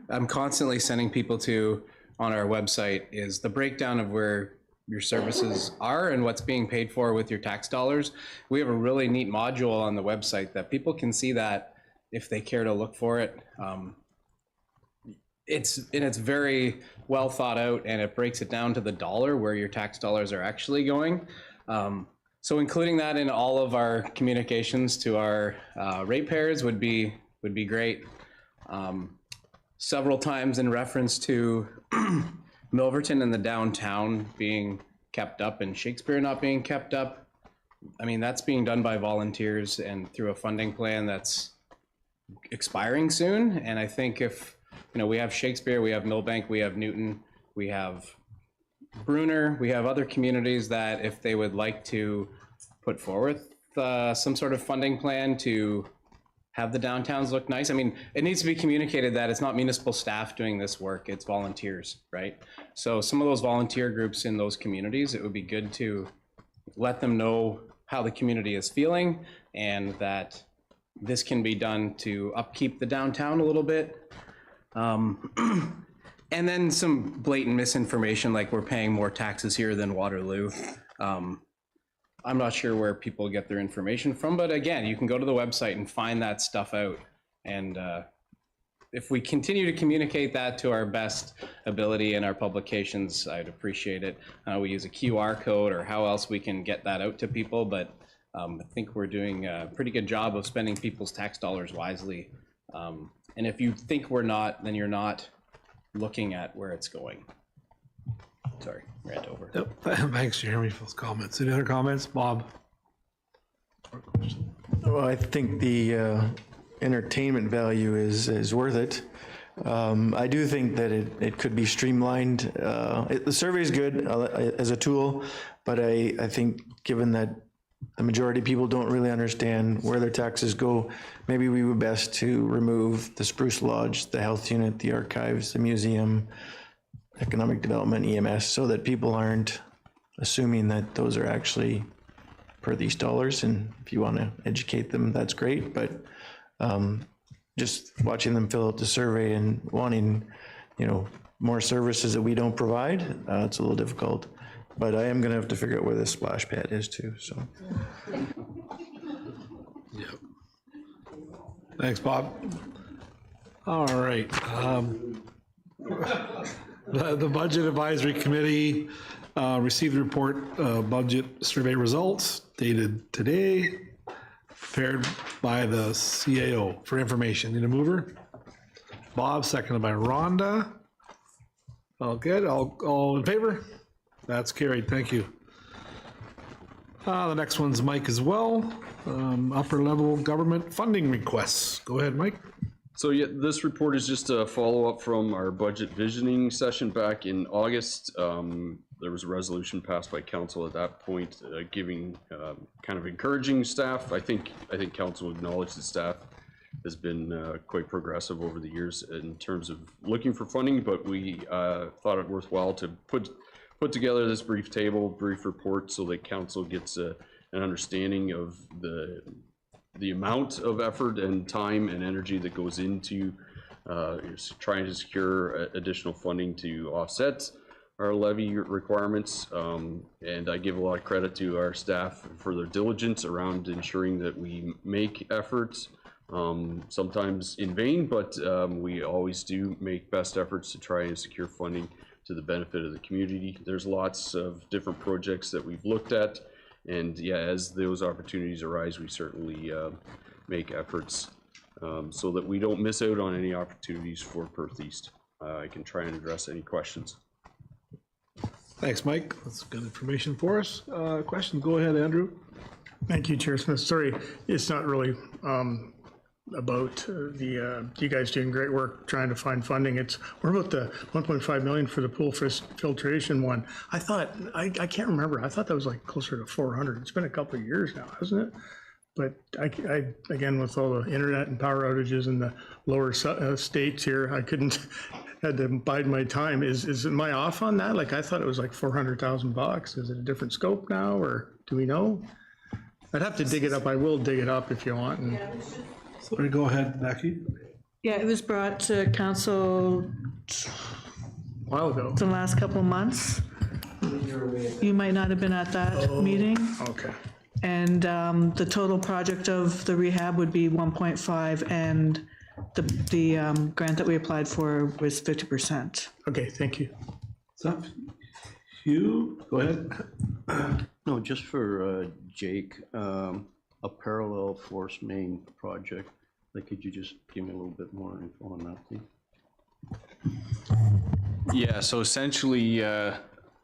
Speaker 7: I'm constantly sending people to on our website is the breakdown of where your services are and what's being paid for with your tax dollars. We have a really neat module on the website that people can see that if they care to look for it. It's very well thought out, and it breaks it down to the dollar where your tax dollars are actually going. So including that in all of our communications to our ratepayers would be great. Several times in reference to Milverton and the downtown being kept up and Shakespeare not being kept up. I mean, that's being done by volunteers and through a funding plan that's expiring soon. And I think if, you know, we have Shakespeare, we have Millbank, we have Newton, we have Bruner, we have other communities that if they would like to put forward some sort of funding plan to have the downtowns look nice. I mean, it needs to be communicated that it's not municipal staff doing this work, it's volunteers, right? So some of those volunteer groups in those communities, it would be good to let them know how the community is feeling and that this can be done to upkeep the downtown a little bit. And then some blatant misinformation like we're paying more taxes here than Waterloo. I'm not sure where people get their information from, but again, you can go to the website and find that stuff out. And if we continue to communicate that to our best ability in our publications, I'd appreciate it. We use a QR code or how else we can get that out to people, but I think we're doing a pretty good job of spending people's tax dollars wisely. And if you think we're not, then you're not looking at where it's going. Sorry, rant over.
Speaker 3: Yep. Thanks, Jeremy, for those comments. Any other comments, Bob?
Speaker 5: Well, I think the entertainment value is worth it. I do think that it could be streamlined. The survey is good as a tool, but I think given that the majority of people don't really understand where their taxes go, maybe we would best to remove the Spruce Lodge, the health unit, the archives, the museum, economic development, EMS, so that people aren't assuming that those are actually per these dollars. And if you want to educate them, that's great. But just watching them fill out the survey and wanting, more services that we don't provide, it's a little difficult. But I am going to have to figure out where this splash pad is too, so.
Speaker 3: Yep. Thanks, Bob. All right. The Budget Advisory Committee received the report, budget survey results dated today, prepared by the CAO for information. Need a mover? Bob, seconded by Rhonda. All good, all in favor? That's carried, thank you. The next one's Mike as well. Upper level government funding requests. Go ahead, Mike.
Speaker 8: So yeah, this report is just a follow-up from our budget visioning session back in August. There was a resolution passed by council at that point, giving kind of encouraging staff. I think council acknowledged that staff has been quite progressive over the years in terms of looking for funding, but we thought it worthwhile to put together this brief report so that council gets an understanding of the amount of effort and time and energy that goes into trying to secure additional funding to offset our levy requirements. And I give a lot of credit to our staff for their diligence around ensuring that we make efforts, sometimes in vain, but we always do make best efforts to try and secure funding to the benefit of the community. There's lots of different projects that we've looked at. And yeah, as those opportunities arise, we certainly make efforts so that we don't miss out on any opportunities for Perth East. I can try and address any questions.
Speaker 3: Thanks, Mike. That's good information for us. Questions? Go ahead, Andrew.
Speaker 9: Thank you, Chair Smith. Sorry, it's not really about you guys doing great work trying to find funding. It's more about the 1.5 million for the pool filtration one. I thought, I can't remember. I thought that was like closer to 400. It's been a couple of years now, hasn't it? But I again, with all the internet and power outages in the lower states here, I had to bide my time. Am I off on that? Like, I thought it was like 400,000 bucks. Is it a different scope now, or do we know? I'd have to dig it up. I will dig it up if you want. And
Speaker 3: Sorry, go ahead, Becky.
Speaker 14: Yeah, it was brought to council
Speaker 9: a while ago.
Speaker 14: the last couple of months. You might not have been at that meeting.
Speaker 9: Okay.
Speaker 14: And the total project of the rehab would be 1.5, and the grant that we applied for was 50%.
Speaker 9: Okay, thank you.
Speaker 3: So, Hugh, go ahead.
Speaker 10: No, just for Jake, a parallel force main project. Like, could you just give me a little bit more info on that, please?
Speaker 13: Yeah, so essentially,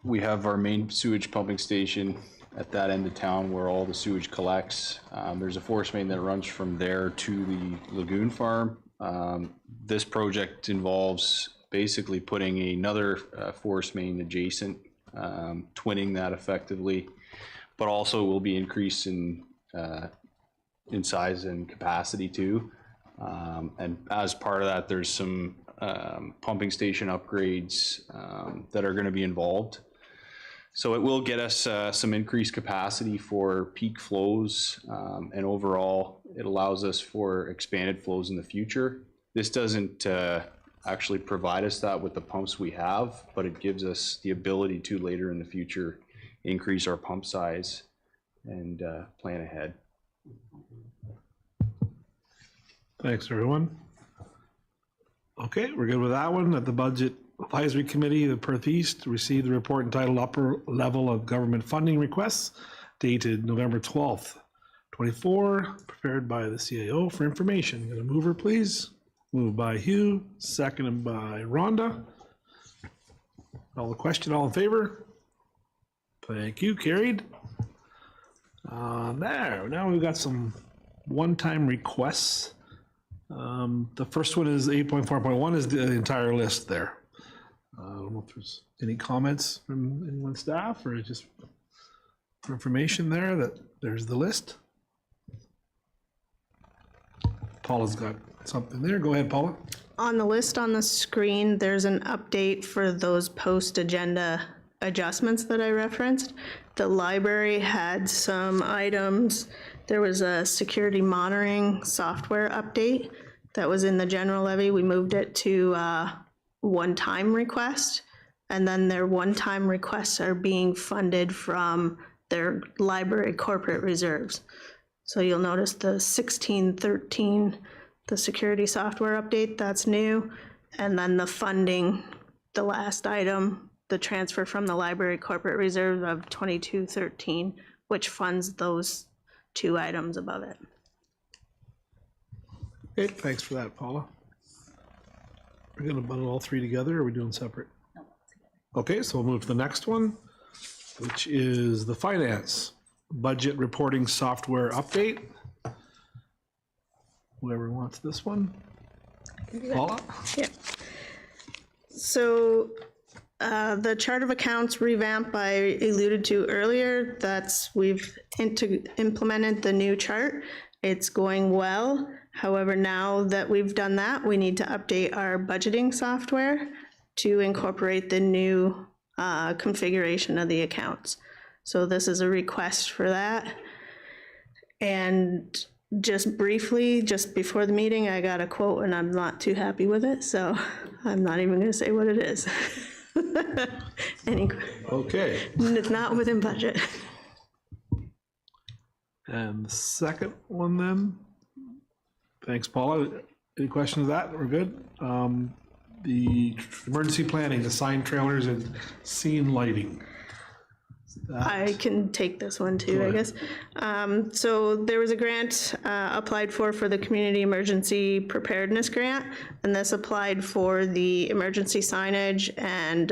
Speaker 13: we have our main sewage pumping station at that end of town where all the sewage collects. There's a force main that runs from there to the lagoon farm. This project involves basically putting another force main adjacent, twinning that effectively, but also will be increased in size and capacity too. And as part of that, there's some pumping station upgrades that are going to be involved. So it will get us some increased capacity for peak flows, and overall it allows us for expanded flows in the future. This doesn't actually provide us that with the pumps we have, but it gives us the ability to later in the future increase our pump size and plan ahead.
Speaker 3: Thanks, everyone. Okay, we're good with that one. That the Budget Advisory Committee of Perth East received the report entitled Upper Level of Government Funding Requests dated November 12th, 24, prepared by the CAO for information. Got a mover, please? Moved by Hugh, seconded by Rhonda. All the question, all in favor? Thank you, carried. There, now we've got some one-time requests. The first one is 8.4.1 is the entire list there. I don't know if there's any comments from anyone staff or just for information there that there's the list. Paula's got something there. Go ahead, Paula.
Speaker 11: On the list on the screen, there's an update for those post-agenda adjustments that I referenced. The library had some items. There was a security monitoring software update that was in the general levy. We moved it to one-time request, and then their one-time requests are being funded from their library corporate reserves. So you'll notice the 1613, the security software update, that's new. And then the funding, the last item, the transfer from the library corporate reserve of 2213, which funds those two items above it.
Speaker 3: Okay, thanks for that, Paula. We're gonna bundle all three together, or are we doing separate? No, together. Okay, so we'll move to the next one, which is the finance budget reporting software update. Whoever wants this one. Paula?
Speaker 11: Yeah. So the chart of accounts revamp I alluded to earlier, we've implemented the new chart. It's going well. However, now that we've done that, we need to update our budgeting software to incorporate the new configuration of the accounts. So this is a request for that. And just briefly, just before the meeting, I got a quote and I'm not too happy with it, so I'm not even gonna say what it is.
Speaker 3: Okay.
Speaker 11: It's not within budget.
Speaker 3: And the second one then? Thanks, Paula. Any questions of that? We're good? The emergency planning, assigned trailers and scene lighting.
Speaker 11: I can take this one too, I guess. So there was a grant applied for the Community Emergency Preparedness Grant, and this applied for the emergency signage and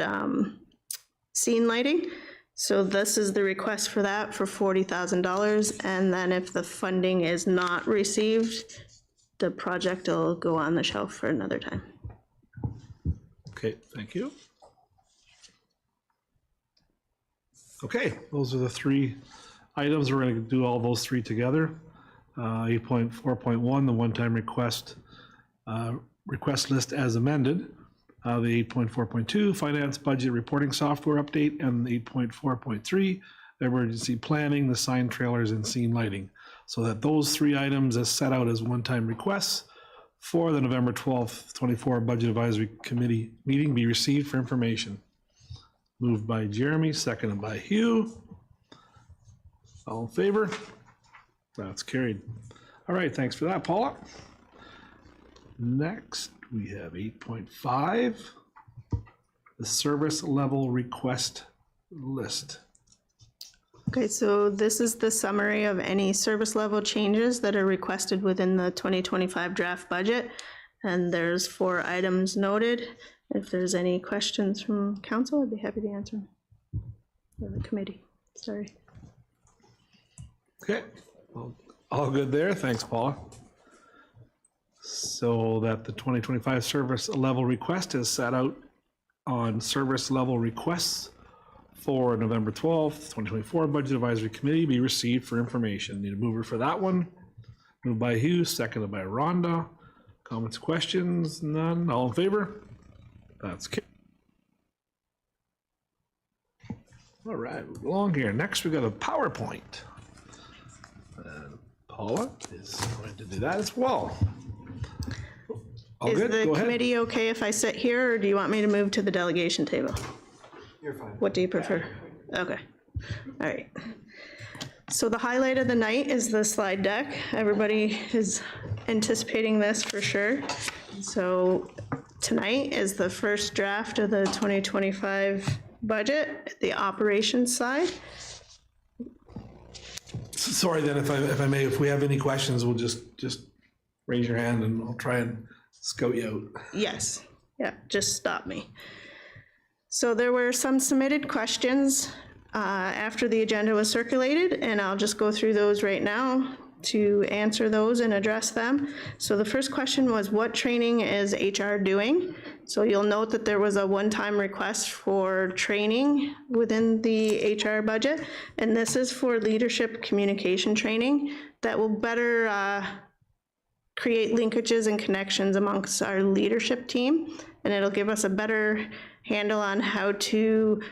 Speaker 11: scene lighting. So this is the request for that for $40,000, and then if the funding is not received, the project will go on the shelf for another time.
Speaker 3: Okay, thank you. Okay, those are the three items. We're going to do all those three together. 8.4.1, the one-time request list as amended. The 8.4.2, finance budget reporting software update, and 8.4.3, emergency planning, the sign trailers and scene lighting. So that those three items as set out as one-time requests for the November 12th, 24 Budget Advisory Committee meeting be received for information. Moved by Jeremy, seconded by Hugh. All in favor? That's carried. All right, thanks for that, Paula. Next, we have 8.5, the service level request list.
Speaker 11: Okay, so this is the summary of any service level changes that are requested within the 2025 draft budget. And there's 4 items noted. If there's any questions from council, I'd be happy to answer them. Or the committee, sorry.
Speaker 3: Okay, well, all good there. Thanks, Paula. So that the 2025 service level request is set out on service level requests for November 12th, 2024 Budget Advisory Committee be received for information. Need a mover for that one. Moved by Hughes, seconded by Rhonda. Comments, questions? None. All in favor? That's carried. All right, move along here. Next, we got a PowerPoint. Paula is going to do that as well. All
Speaker 11: Is
Speaker 3: good?
Speaker 11: the
Speaker 3: Go ahead.
Speaker 11: committee okay if I sit here, or do you want me to move to the delegation table?
Speaker 13: You're fine.
Speaker 11: What do you prefer? Okay, all right. So the highlight of the night is the slide deck. Everybody is anticipating this for sure. So tonight is the first draft of the 2025 budget, the operations side.
Speaker 3: Sorry then, if I may, if we have any questions, we'll just raise your hand and I'll try and scout you out.
Speaker 11: Yes, yeah, just stop me. So there were some submitted questions after the agenda was circulated, and I'll just go through those right now to answer those and address them. So the first question was, what training is HR doing? So you'll note that there was a one-time request for training within the HR budget, and this is for leadership communication training that will better create linkages and connections amongst our leadership team, and it'll give us a better handle on how to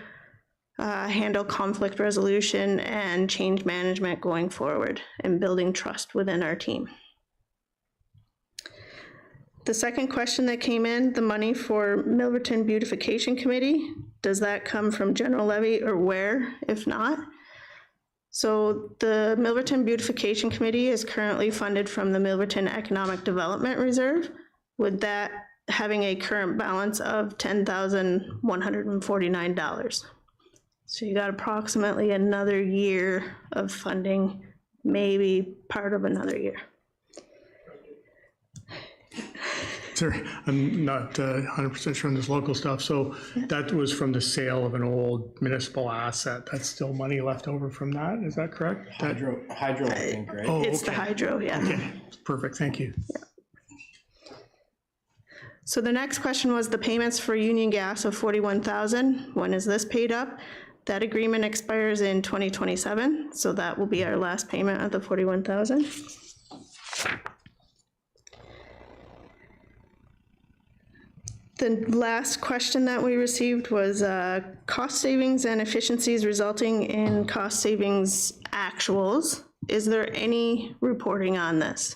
Speaker 11: handle conflict resolution and change management going forward and building trust within our team. The second question that came in, the money for Milverton Beautification Committee, does that come from general levy or where, if not? So the Milverton Beautification Committee is currently funded from the Milverton Economic Development Reserve, with that having a current balance of $10,149. So you got approximately another year of funding, maybe part of another year.
Speaker 9: Sorry, I'm not 100% sure on this local stuff. So that was from the sale of an old municipal asset. That's still money left over from that, is that correct?
Speaker 7: Hydro, I think, right?
Speaker 9: Oh,
Speaker 11: It's the
Speaker 9: okay.
Speaker 11: hydro, yeah.
Speaker 9: Okay, perfect, thank you.
Speaker 11: So the next question was the payments for Union Gas of $41,000. When is this paid up? That agreement expires in 2027, so that will be our last payment of the $41,000. The last question that we received was cost savings and efficiencies resulting in cost savings actuals. Is there any reporting on this?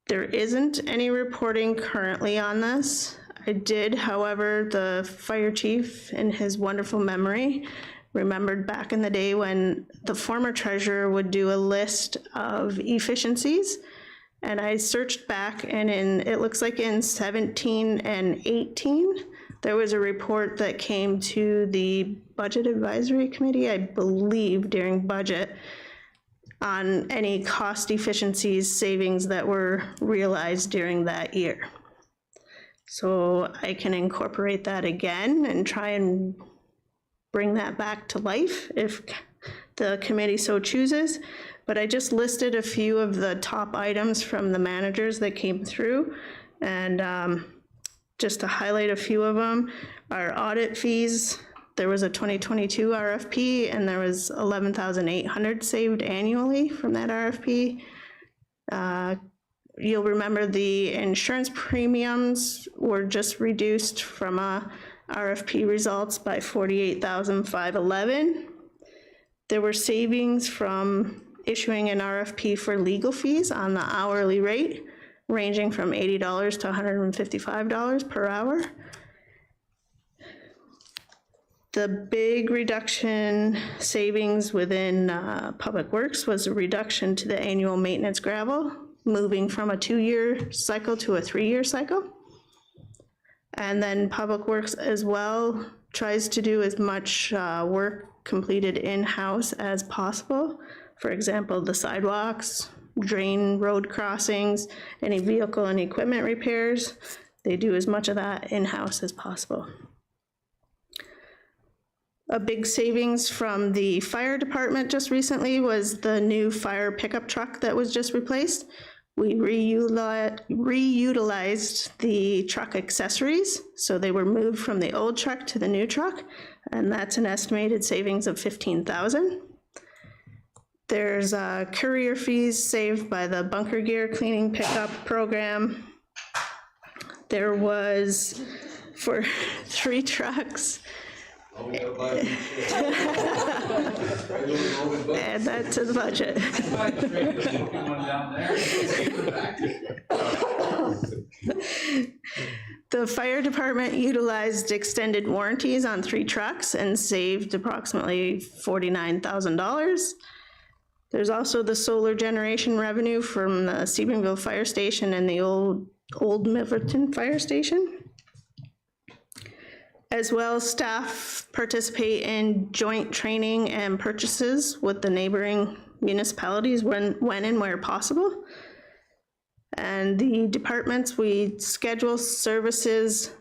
Speaker 11: There isn't any reporting currently on this. I did, however, the fire chief, in his wonderful memory, remembered back in the day when the former treasurer would do a list of efficiencies. And I searched back, and it looks like in 17 and 18, there was a report that came to the Budget Advisory Committee, I believe, during budget, on any cost efficiencies savings that were realized during that year. So I can incorporate that again and try and bring that back to life if the committee so chooses. But I just listed a few of the top items from the managers that came through. And just to highlight a few of them, our audit fees, there was a 2022 RFP and there was $11,800 saved annually from that RFP. You'll remember the insurance premiums were just reduced from RFP results by $48,511. There were savings from issuing an RFP for legal fees on the hourly rate, ranging from $80 to $155 per hour. The big reduction savings within Public Works was a reduction to the annual maintenance gravel, moving from a 2-year cycle to a 3-year cycle. And then Public Works as well tries to do as much work completed in-house as possible. For example, the sidewalks, drain road crossings, any vehicle and equipment repairs, they do as much of that in-house as possible. A big savings from the fire department just recently was the new fire pickup truck that was just replaced. We reutilized the truck accessories, so they were moved from the old truck to the new truck, and that's an estimated savings of $15,000. There's courier fees saved by the bunker gear cleaning pickup program. There was, for 3 trucks, add that to the budget. The fire department utilized extended warranties on 3 trucks and saved approximately $49,000. There's also the solar generation revenue from the Stephenville Fire Station and the old Milverton Fire Station. As well, staff participate in joint training and purchases with the neighboring municipalities when and where possible. And the departments, we schedule services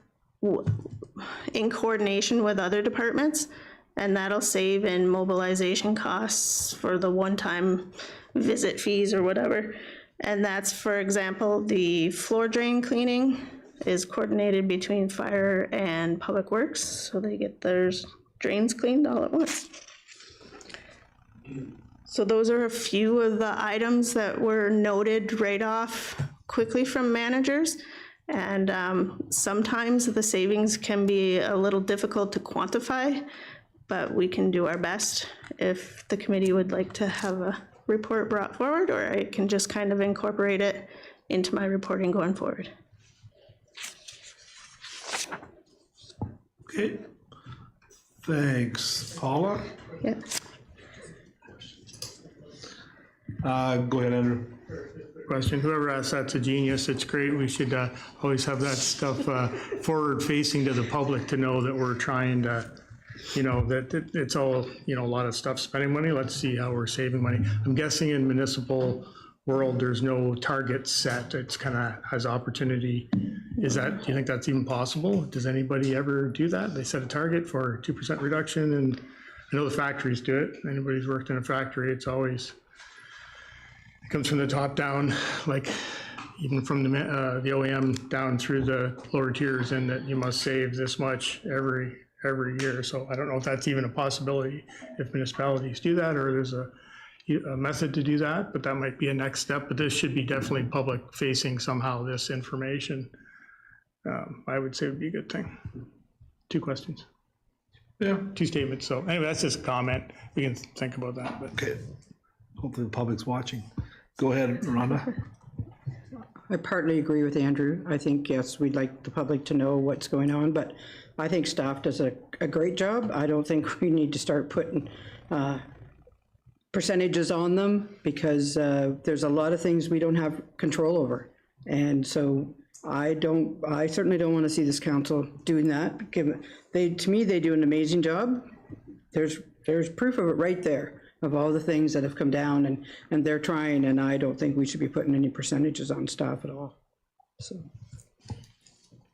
Speaker 11: in coordination with other departments, and that'll save in mobilization costs for the one-time visit fees or whatever. And that's, for example, the floor drain cleaning is coordinated between fire and public works, so they get their drains cleaned all at once. So those are a few of the items that were noted right off quickly from managers. And sometimes the savings can be a little difficult to quantify, but we can do our best if the committee would like to have a report brought forward, or I can just kind of incorporate it into my reporting going forward.
Speaker 3: Okay. Thanks, Paula.
Speaker 11: Yeah.
Speaker 3: Go ahead, Andrew.
Speaker 9: Question, whoever asked that's a genius. It's great. We should always have that stuff forward facing to the public to know that we're trying to, you know, that it's all, you know, a lot of stuff spending money. Let's see how we're saving money. I'm guessing in municipal world, there's no target set. It's kind of has opportunity. Is that, do you think that's even possible? Does anybody ever do that? They set a target for 2% reduction, and I know the factories do it. Anybody's worked in a factory, it's always, it comes from the top down, like even from the OEM down through the lower tiers, and that you must save this much every year. So I don't know if that's even a possibility if municipalities do that, or there's a method to do that, but that might be a next step. But this should be definitely public facing somehow, this information. I would say would be a good thing. 2 questions.
Speaker 3: Yeah.
Speaker 9: 2 statements. So anyway, that's just a comment. We can think about that. But.
Speaker 3: Okay. Hopefully the public's watching. Go ahead, Rhonda.
Speaker 2: I partly agree with Andrew. I think, yes, we'd like the public to know what's going on, but I think staff does a great job. I don't think we need to start putting percentages on them, because there's a lot of things we don't have control over. And so I certainly don't want to see this council doing that. To me, they do an amazing job. There's proof of it right there, of all the things that have come down, and they're trying, and I don't think we should be putting any percentages on staff at all. So,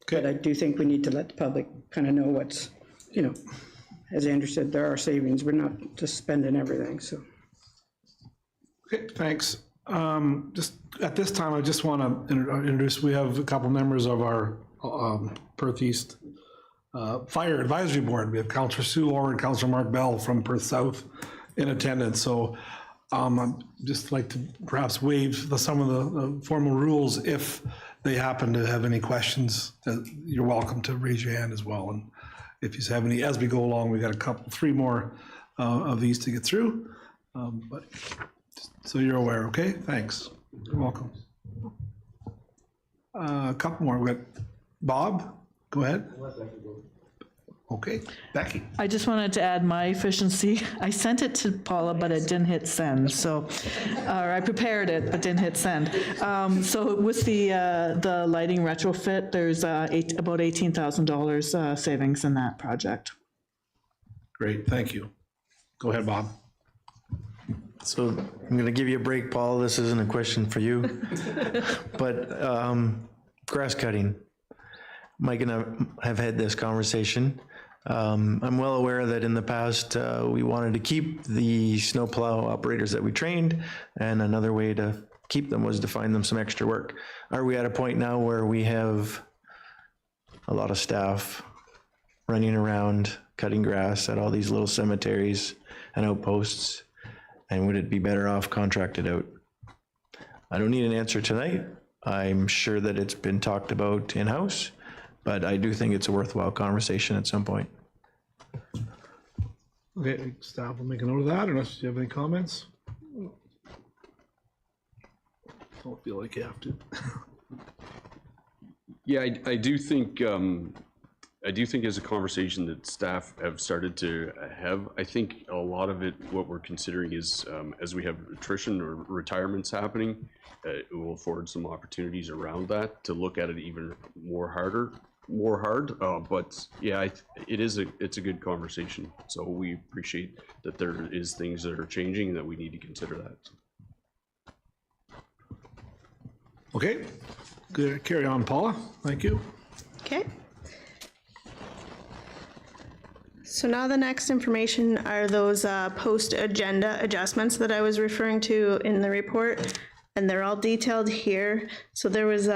Speaker 2: but I do think we need to let the public kind of know what's, you know, as Andrew said, there are savings. We're not just spending everything, so.
Speaker 3: Okay, thanks. Just at this time, I just want to introduce, we have a couple members of our Perth East Fire Advisory Board. We have Councillor Sue Lohr and Councillor Mark Bell from Perth South in attendance. So I'd just like to perhaps waive some of the formal rules. If they happen to have any questions, you're welcome to raise your hand as well. And if you have any, as we go along, we've got 3 more of these to get through. But so you're aware, okay? Thanks. You're welcome. A couple more. We've got Bob, go ahead. Okay, Becky.
Speaker 14: I just wanted to add my efficiency. I sent it to Paula, but it didn't hit send. So, or I prepared it, but didn't hit send. So with the lighting retrofit, there's about $18,000 savings in that project.
Speaker 3: Great, thank you. Go ahead, Bob.
Speaker 5: So I'm going to give you a break, Paul. This isn't a question for you, but grass cutting. Mike and I have had this conversation. I'm well aware that in the past we wanted to keep the snowplow operators that we trained, and another way to keep them was to find them some extra work. Are we at a point now where we have a lot of staff running around cutting grass at all these little cemeteries and outposts? And would it be better off contracted out? I don't need an answer tonight. I'm sure that it's been talked about in-house, but I do think it's a worthwhile conversation at some point.
Speaker 3: Okay, staff will make a note of that, unless you have any comments. Don't feel like you have to.
Speaker 8: Yeah, I do think I do think is a conversation that staff have started to have. I think a lot of it, what we're considering is, as we have attrition or retirements happening, it will afford some opportunities around that to look at it even more hard. But yeah, it's a good conversation. So we appreciate that there is things that are changing and that we need to consider that.
Speaker 3: Okay, good, carry on, Paula, thank you.
Speaker 11: Okay. So now the next information are those post-agenda adjustments that I was referring to in the report, and they're all detailed here. So there was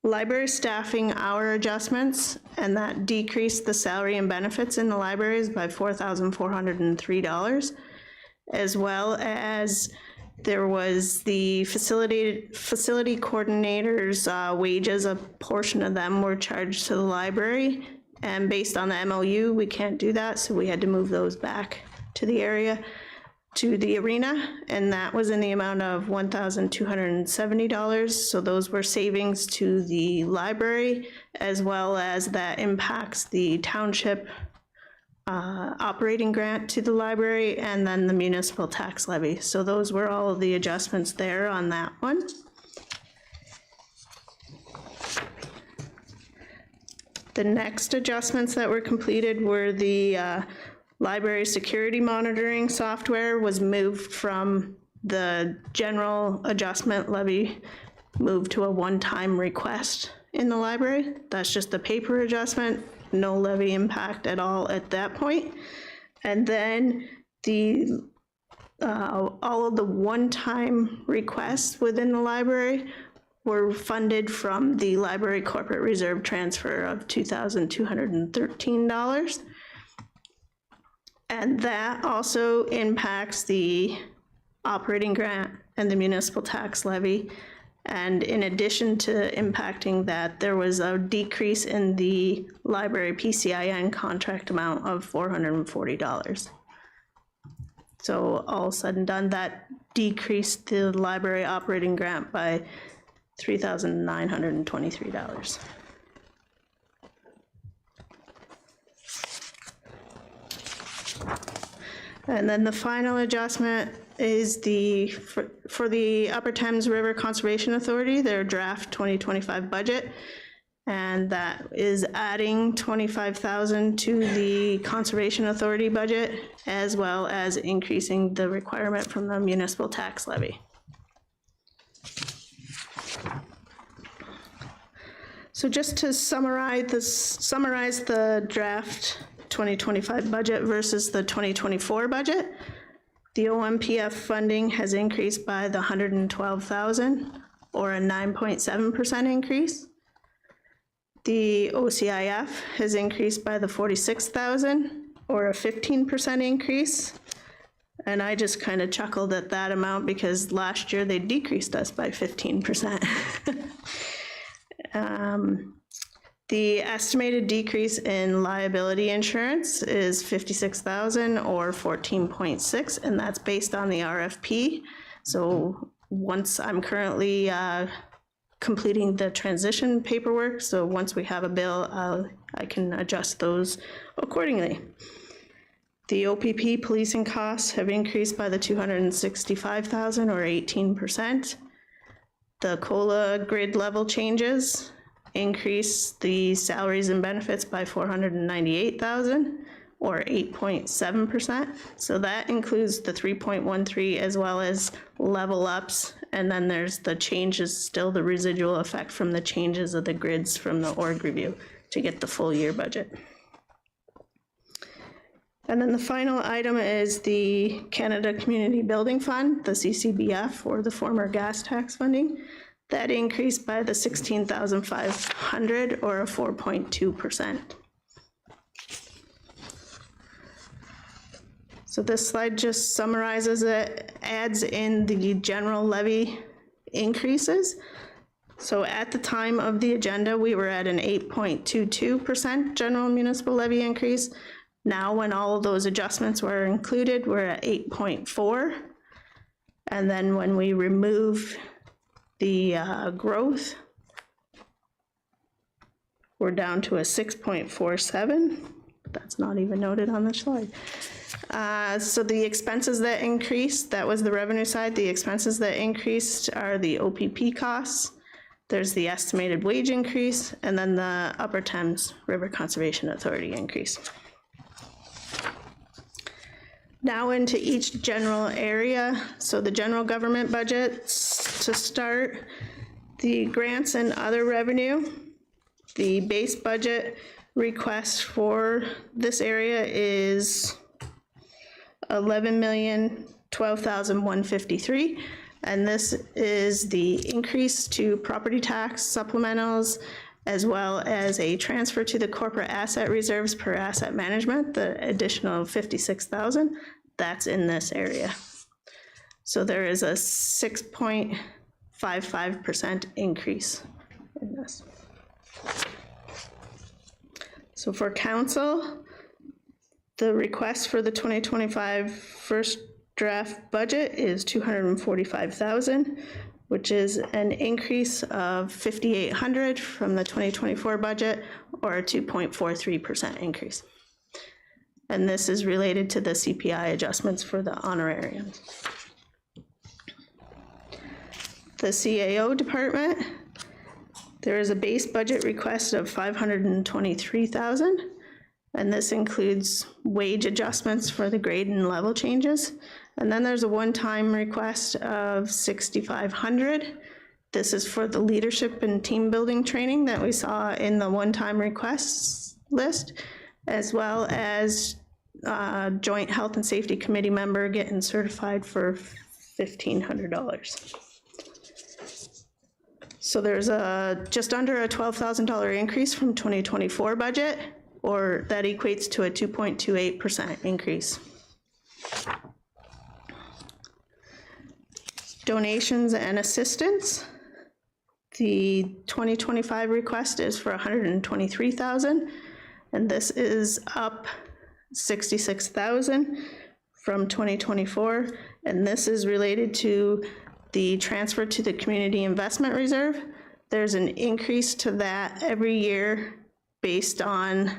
Speaker 11: library staffing hour adjustments, and that decreased the salary and benefits in the libraries by $4,403, as well as there was the facility coordinators' wages. A portion of them were charged to the library, and based on the MOU, we can't do that, so we had to move those back to the area, to the arena, and that was in the amount of $1,270. So those were savings to the library, as well as that impacts the township operating grant to the library, and then the municipal tax levy. So those were all of the adjustments there on that one. The next adjustments that were completed were the library security monitoring software was moved from the general adjustment levy, moved to a one-time request in the library. That's just a paper adjustment, no levy impact at all at that point. And then the all of the one-time requests within the library were funded from the library corporate reserve transfer of $2,213. And that also impacts the operating grant and the municipal tax levy. And in addition to impacting that, there was a decrease in the library PCIN contract amount of $440. So all said and done, that decreased the library operating grant by $3,923. And then the final adjustment is for the Upper Thames River Conservation Authority, their draft 2025 budget. And that is adding $25,000 to the Conservation Authority budget, as well as increasing the requirement from the municipal tax levy. So just to summarize the draft 2025 budget versus the 2024 budget, the OMPF funding has increased by the $112,000, or a 9.7% increase. The OCIF has increased by the $46,000, or a 15% increase. And I just kind of chuckled at that amount because last year they decreased us by 15%. The estimated decrease in liability insurance is $56,000, or 14.6%, and that's based on the RFP. So once I'm currently completing the transition paperwork, so once we have a bill, I can adjust those accordingly. The OPP policing costs have increased by the $265,000, or 18%. The COLA grid level changes increase the salaries and benefits by $498,000, or 8.7%. So that includes the 3.13 as well as level ups. And then there's the changes, still the residual effect from the changes of the grids from the org review to get the full year budget. And then the final item is the Canada Community Building Fund, the CCBF, or the former gas tax funding. That increased by the $16,500, or a 4.2%. So this slide just summarizes it, adds in the general levy increases. So at the time of the agenda, we were at an 8.22% general municipal levy increase. Now, when all of those adjustments were included, we're at 8.4. And then when we remove the growth, we're down to a 6.47. That's not even noted on the slide. So the expenses that increased, that was the revenue side. The expenses that increased are the OPP costs. There's the estimated wage increase, and then the Upper Thames River Conservation Authority increase. Now into each general area. So the general government budgets to start, the grants and other revenue, the base budget request for this area is $11,012,153, and this is the increase to property tax supplementals, as well as a transfer to the corporate asset reserves per asset management, the additional 56,000, that's in this area. So there is a 6.55% increase in this. So for council, the request for the 2025 first draft budget is $245,000, which is an increase of $5,800 from the 2024 budget, or a 2.43% increase. And this is related to the CPI adjustments for the honorariums. The CAO department, there is a base budget request of $523,000, and this includes wage adjustments for the grade and level changes. And then there's a one-time request of $6,500. This is for the leadership and team building training that we saw in the one-time requests list, as well as joint health and safety committee member getting certified for $1,500. So there's a just under a $12,000 increase from 2024 budget, or that equates to a 2.28% increase. Donations and assistance. The 2025 request is for $123,000, and this is up $66,000 from 2024, and this is related to the transfer to the Community Investment Reserve. There's an increase to that every year based on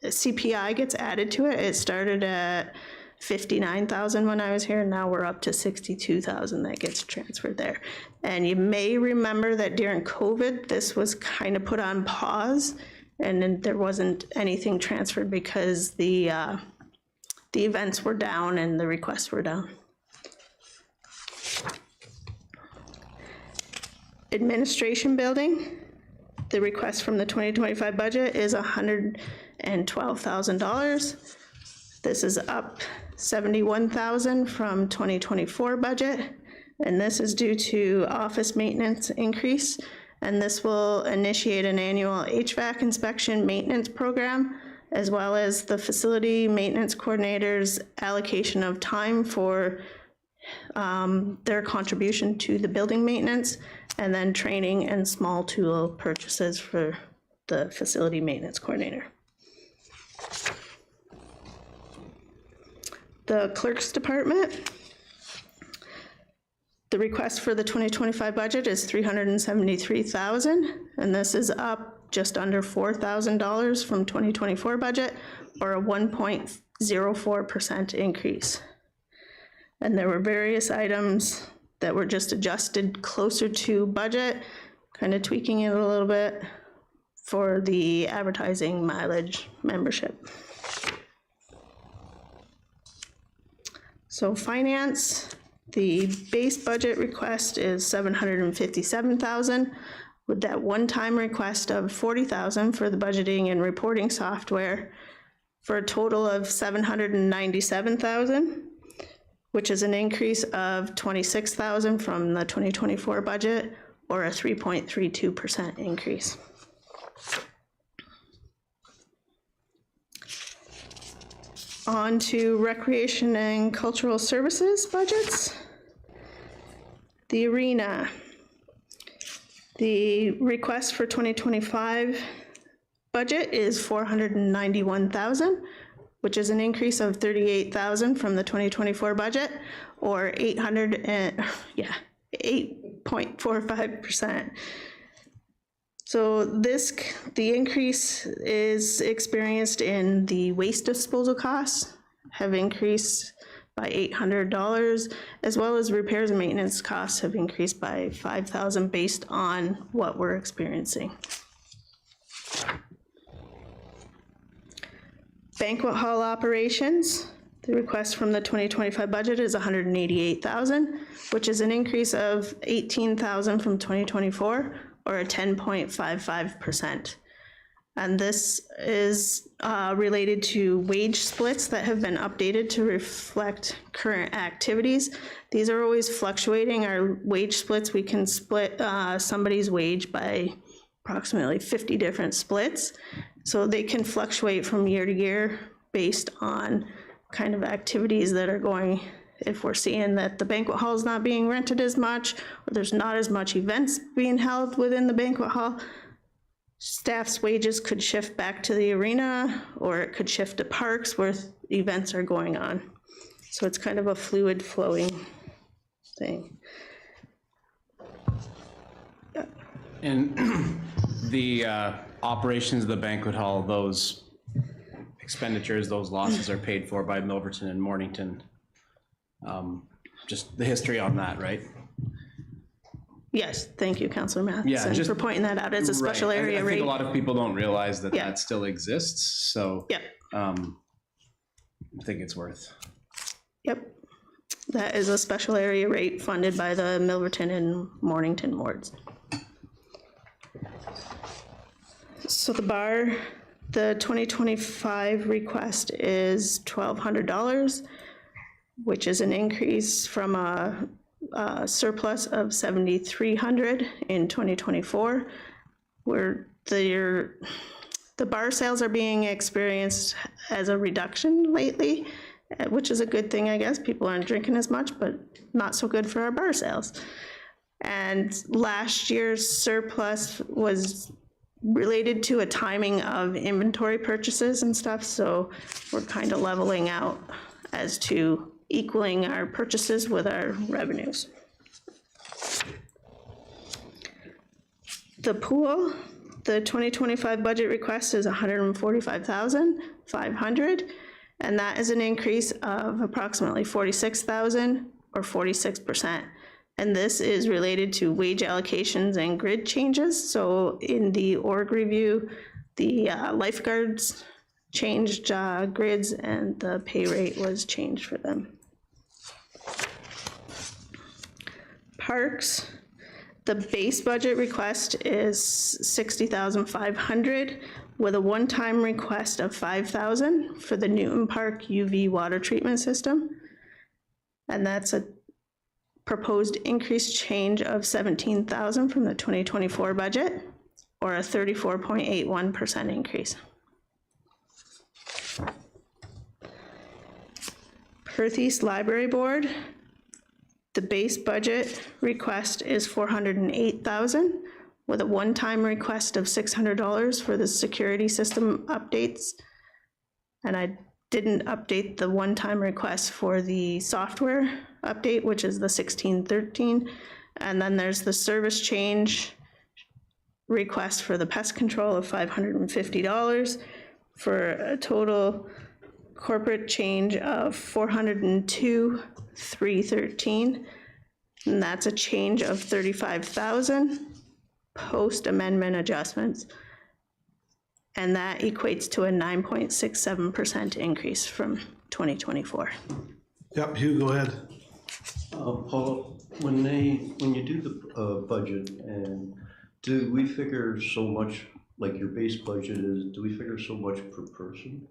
Speaker 11: CPI gets added to it. It started at $59,000 when I was here, and now we're up to $62,000 that gets transferred there. And you may remember that during COVID, this was kind of put on pause, and then there wasn't anything transferred because the events were down and the requests were down. Administration building, the request from the 2025 budget is $112,000. This is up $71,000 from 2024 budget, and this is due to office maintenance increase, and this will initiate an annual HVAC inspection maintenance program, as well as the facility maintenance coordinator's allocation of time for their contribution to the building maintenance, and then training and small tool purchases for the facility maintenance coordinator. The clerk's department, the request for the 2025 budget is $373,000, and this is up just under $4,000 from 2024 budget, or a 1.04% increase. And there were various items that were just adjusted closer to budget, kind of tweaking it a little bit for the advertising mileage membership. So finance, the base budget request is $757,000, with that one-time request of $40,000 for the budgeting and reporting software, for a total of $797,000, which is an increase of $26,000 from the 2024 budget, or a 3.32% increase. On to recreation and cultural services budgets. The arena. The request for 2025 budget is $491,000, which is an increase of $38,000 from the 2024 budget, or 8.45%. So the increase is experienced in the waste disposal costs have increased by $800, as well as repairs and maintenance costs have increased by $5,000 based on what we're experiencing. Banquet hall operations, the request from the 2025 budget is $188,000, which is an increase of $18,000 from 2024, or a 10.55%. And this is related to wage splits that have been updated to reflect current activities. These are always fluctuating. Our wage splits, we can split somebody's wage by approximately 50 different splits. So they can fluctuate from year to year based on kind of activities that are going. If we're seeing that the banquet hall is not being rented as much, or there's not as much events being held within the banquet hall, staff's wages could shift back to the arena, or it could shift to parks where events are going on. So it's kind of a fluid flowing thing.
Speaker 7: And the operations of the banquet hall, those expenditures, those losses are paid for by Milverton and Mornington. Just the history on that, right?
Speaker 11: Yes, thank you, Councillor Matheson,
Speaker 7: just-
Speaker 11: for pointing that out. It's a special
Speaker 7: Right.
Speaker 11: area
Speaker 7: I
Speaker 11: rate.
Speaker 7: think a lot of people don't realize that
Speaker 11: Yeah.
Speaker 7: that still exists, so.
Speaker 11: Yep.
Speaker 7: I think it's worth.
Speaker 11: Yep. That is a special area rate funded by the Milverton and Mornington wards. So the bar, the 2025 request is $1,200, which is an increase from a surplus of $7,300 in 2024, where the bar sales are being experienced as a reduction lately, which is a good thing, I guess. People aren't drinking as much, but not so good for our bar sales. And last year's surplus was related to a timing of inventory purchases and stuff, so we're kind of leveling out as to equaling our purchases with our revenues. The pool, the 2025 budget request is $145,500, and that is an increase of approximately $46,000 or 46%. And this is related to wage allocations and grid changes. So in the org review, the lifeguards changed grids and the pay rate was changed for them. Parks, the base budget request is $60,500 with a one-time request of $5,000 for the Newton Park UV water treatment system. And that's a proposed increased change of $17,000 from the 2024 budget, or a 34.81% increase. Perth East Library Board, the base budget request is $408,000 with a one-time request of $600 for the security system updates. And I didn't update the one-time request for the software update, which is the 1613. And then there's the service change request for the pest control of $550 for a total corporate change of $402,313. And that's a change of $35,000 post-amendment adjustments. And that equates to a 9.67% increase from 2024.
Speaker 3: Yep, Hugh, go ahead.
Speaker 10: Paul, when you do the budget, and do we figure so much, like your base budget is, do we figure so much per person?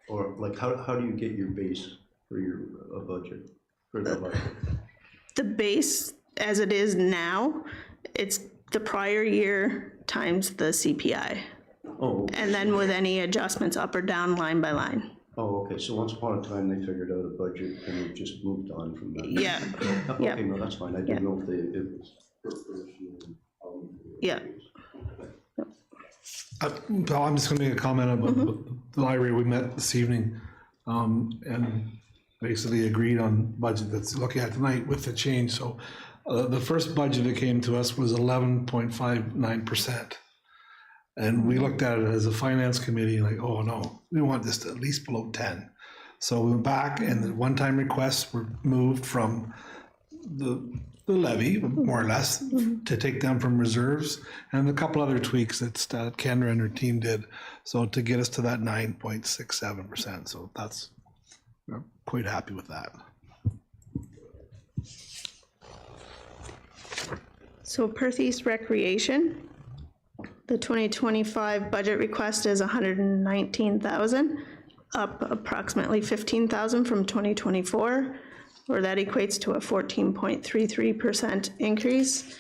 Speaker 10: Or like how do you get your base for your budget, for the budget?
Speaker 11: The base, as it is now, it's the prior year times the CPI.
Speaker 10: Oh, okay.
Speaker 11: And then with any adjustments up or down line by line.
Speaker 10: Oh, okay, so once upon a time, they figured out a budget and it just moved on from that.
Speaker 11: Yeah.
Speaker 10: Okay,
Speaker 11: Yeah.
Speaker 10: no, that's fine, I didn't know if it was per person.
Speaker 11: Yeah.
Speaker 3: Paul, I'm just going to make a comment about the library. We met this evening and basically agreed on budget that's looking at tonight with the change. So The first budget that came to us was 11.59%. And we looked at it as a finance committee like, oh no, we want this to at least below 10. So we went back and the one-time requests were moved from the levy, more or less, to take them from reserves, and a couple other tweaks that Kendra and her team did. So to get us to that 9.67%. So we're quite happy with that.
Speaker 11: So Perth East Recreation, the 2025 budget request is 119,000, up approximately 15,000 from 2024, or that equates to a 14.33% increase.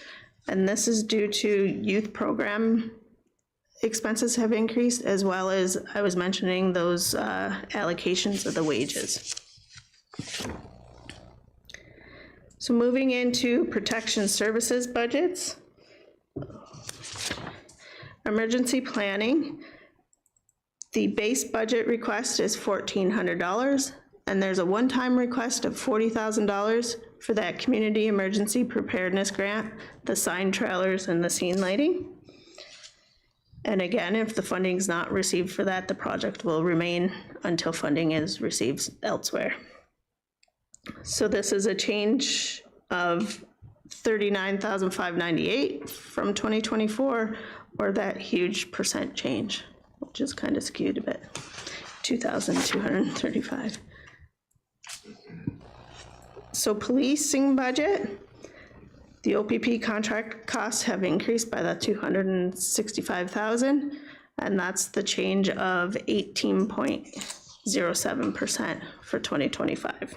Speaker 11: And this is due to youth program expenses have increased, as well as I was mentioning those allocations of the wages. So moving into protection services budgets. Emergency planning, the base budget request is $1,400, and there's a one-time request of $40,000 for that community emergency preparedness grant, the sign trailers and the scene lighting. And again, if the funding is not received for that, the project will remain until funding is received elsewhere. So this is a change of $39,598 from 2024, or that huge percent change, which is kind of skewed a bit, 2,235. So policing budget, the OPP contract costs have increased by that 265,000, and that's the change of 18.07% for 2025.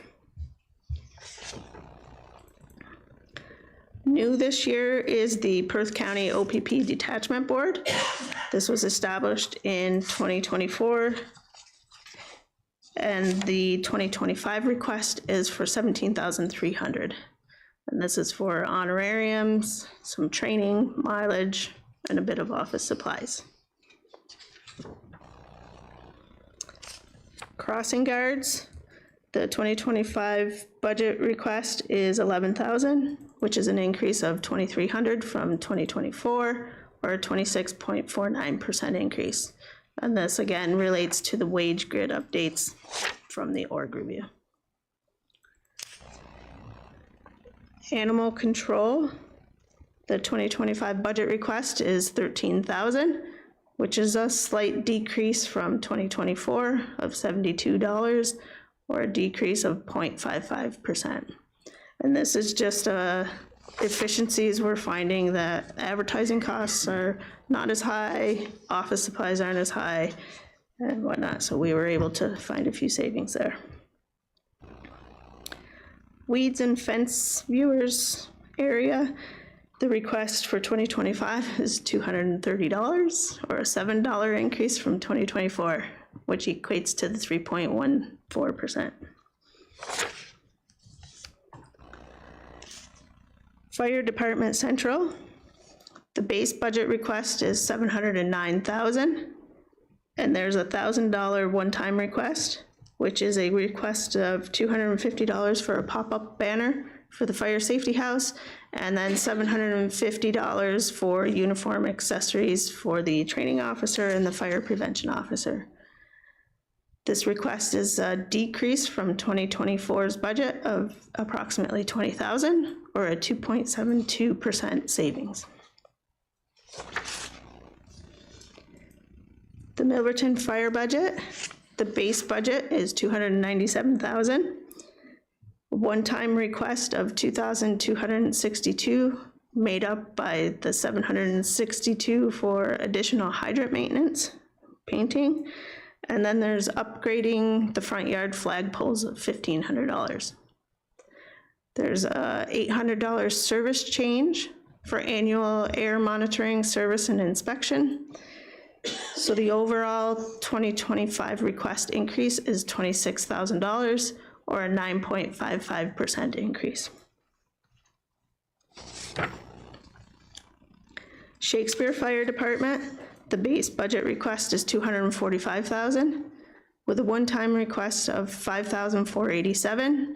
Speaker 11: New this year is the Perth County OPP Detachment Board. This was established in 2024. And the 2025 request is for $17,300. And this is for honorariums, some training, mileage, and a bit of office supplies. Crossing guards, the 2025 budget request is $11,000, which is an increase of $2,300 from 2024, or a 26.49% increase. And this again relates to the wage grid updates from the org review. Animal control, the 2025 budget request is $13,000, which is a slight decrease from 2024 of $72, or a decrease of 0.55%. And this is just efficiencies. We're finding that advertising costs are not as high, office supplies aren't as high, and whatnot, so we were able to find a few savings there. Weeds and fence viewers area, the request for 2025 is $230, or a $7 increase from 2024, which equates to the 3.14%. Fire Department Central, the base budget request is $709,000, and there's a $1,000 one-time request, which is a request of $250 for a pop-up banner for the fire safety house, and then $750 for uniform accessories for the training officer and the fire prevention officer. This request is a decrease from 2024's budget of approximately $20,000, or a 2.72% savings. The Milverton Fire budget, the base budget is $297,000. One-time request of $2,262, made up by the $762 for additional hydrant maintenance, painting, and then there's upgrading the front yard flagpoles of $1,500. There's a $800 service change for annual air monitoring, service, and inspection. So the overall 2025 request increase is $26,000, or a 9.55% increase. Shakespeare Fire Department, the base budget request is $245,000, with a one-time request of $5,487,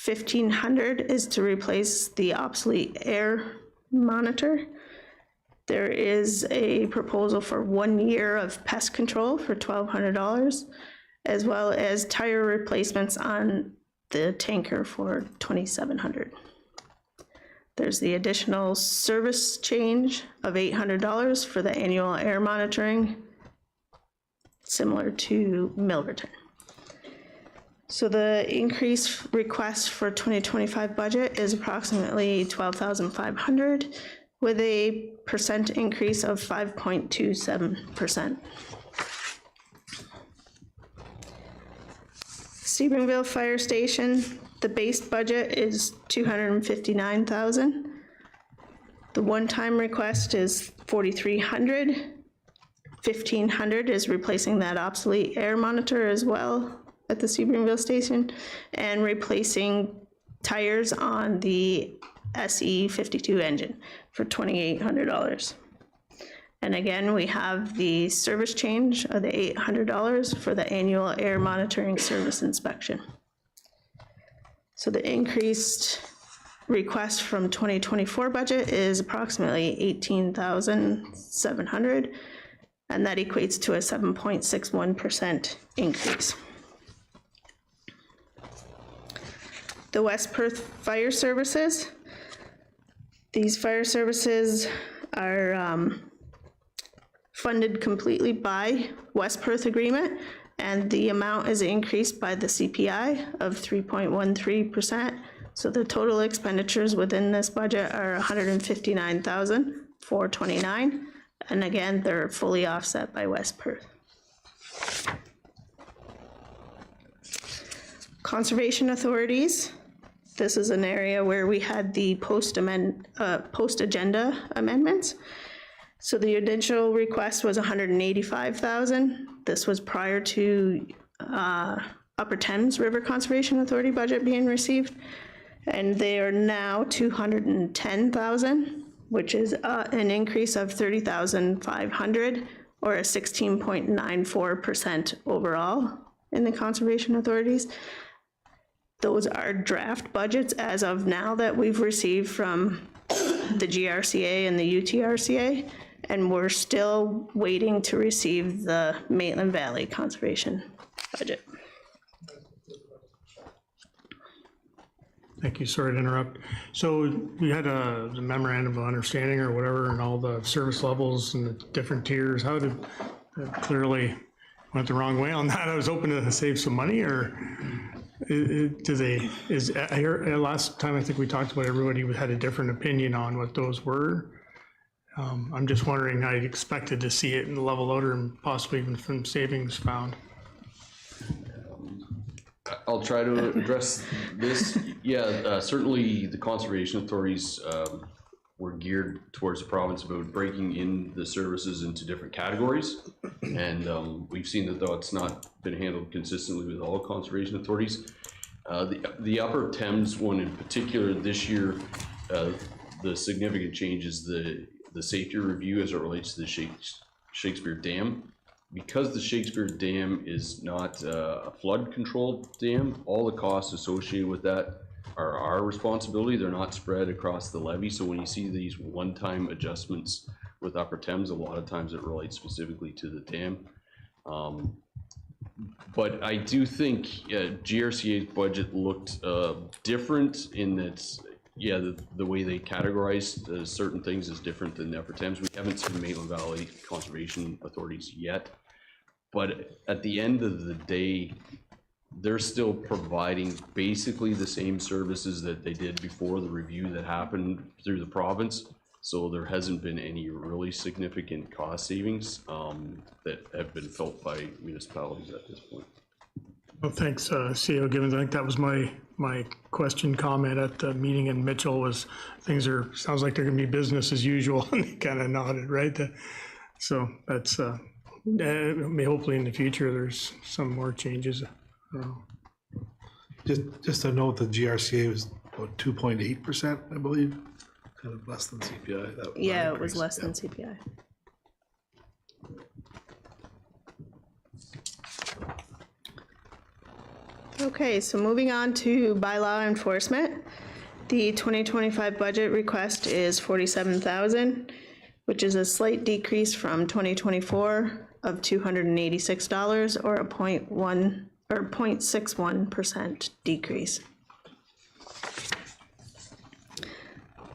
Speaker 11: 1,500 is to replace the obsolete air monitor. There is a proposal for 1 year of pest control for $1,200, as well as tire replacements on the tanker for $2,700. There's the additional service change of $800 for the annual air monitoring, similar to Milverton. So the increase request for 2025 budget is approximately $12,500 with a percent increase of 5.27%. Sebringville Fire Station, the base budget is $259,000. The one-time request is $4,300. $1,500 is replacing that obsolete air monitor as well at the Sebringville station, and replacing tires on the SE52 engine for $2,800. And again, we have the service change of the $800 for the annual air monitoring service inspection. So the increased request from 2024 budget is approximately $18,700, and that equates to a 7.61% increase. The West Perth Fire Services. These fire services are funded completely by West Perth agreement, and the amount is increased by the CPI of 3.13%. So the total expenditures within this budget are $159,429, and again, they're fully offset by West Perth. Conservation authorities. This is an area where we had the post-agenda amendments. So the initial request was $185,000. This was prior to Upper Thames River Conservation Authority budget being received. And they are now $210,000, which is an increase of $30,500, or a 16.94% overall in the conservation authorities. Those are draft budgets as of now that we've received from the GRCA and the UTRCA, and we're still waiting to receive the Maitland Valley Conservation budget.
Speaker 9: Thank you, sorry to interrupt. So we had a memorandum of understanding or whatever, and all the service levels and the different tiers. How did, clearly went the wrong way on that. I was hoping to save some money, or last time I think we talked about, everybody had a different opinion on what those were. I'm just wondering, I expected to see it in the level loader and possibly even from savings found.
Speaker 8: I'll try to address this. Yeah, certainly the conservation authorities were geared towards the province about breaking in the services into different categories. And we've seen that though it's not been handled consistently with all conservation authorities. The Upper Thames one in particular this year, the significant change is the safety review as it relates to the Shakespeare Dam. Because the Shakespeare Dam is not a flood controlled dam, all the costs associated with that are our responsibility. They're not spread across the levee. So when you see these one-time adjustments with Upper Thames, a lot of times it relates specifically to the dam. But I do think GRCA's budget looked different in that, yeah, the way they categorized certain things is different than the Upper Thames. We haven't seen Maitland Valley Conservation Authorities yet. But at the end of the day, they're still providing basically the same services that they did before the review that happened through the province. So there hasn't been any really significant cost savings that have been felt by municipalities at this point.
Speaker 9: Well, thanks, CEO Gibbons. I think that was my question comment at the meeting in Mitchell was things are, sounds like they're gonna be business as usual, and they kind of nodded, right? So that's, hopefully in the future, there's some more changes.
Speaker 3: Just to note, the GRCA was about 2.8%, I believe, kind of less than CPI.
Speaker 11: Yeah, it was less than CPI. Okay, so moving on to bylaw enforcement. The 2025 budget request is $47,000, which is a slight decrease from 2024 of $286, or a 0.61% decrease.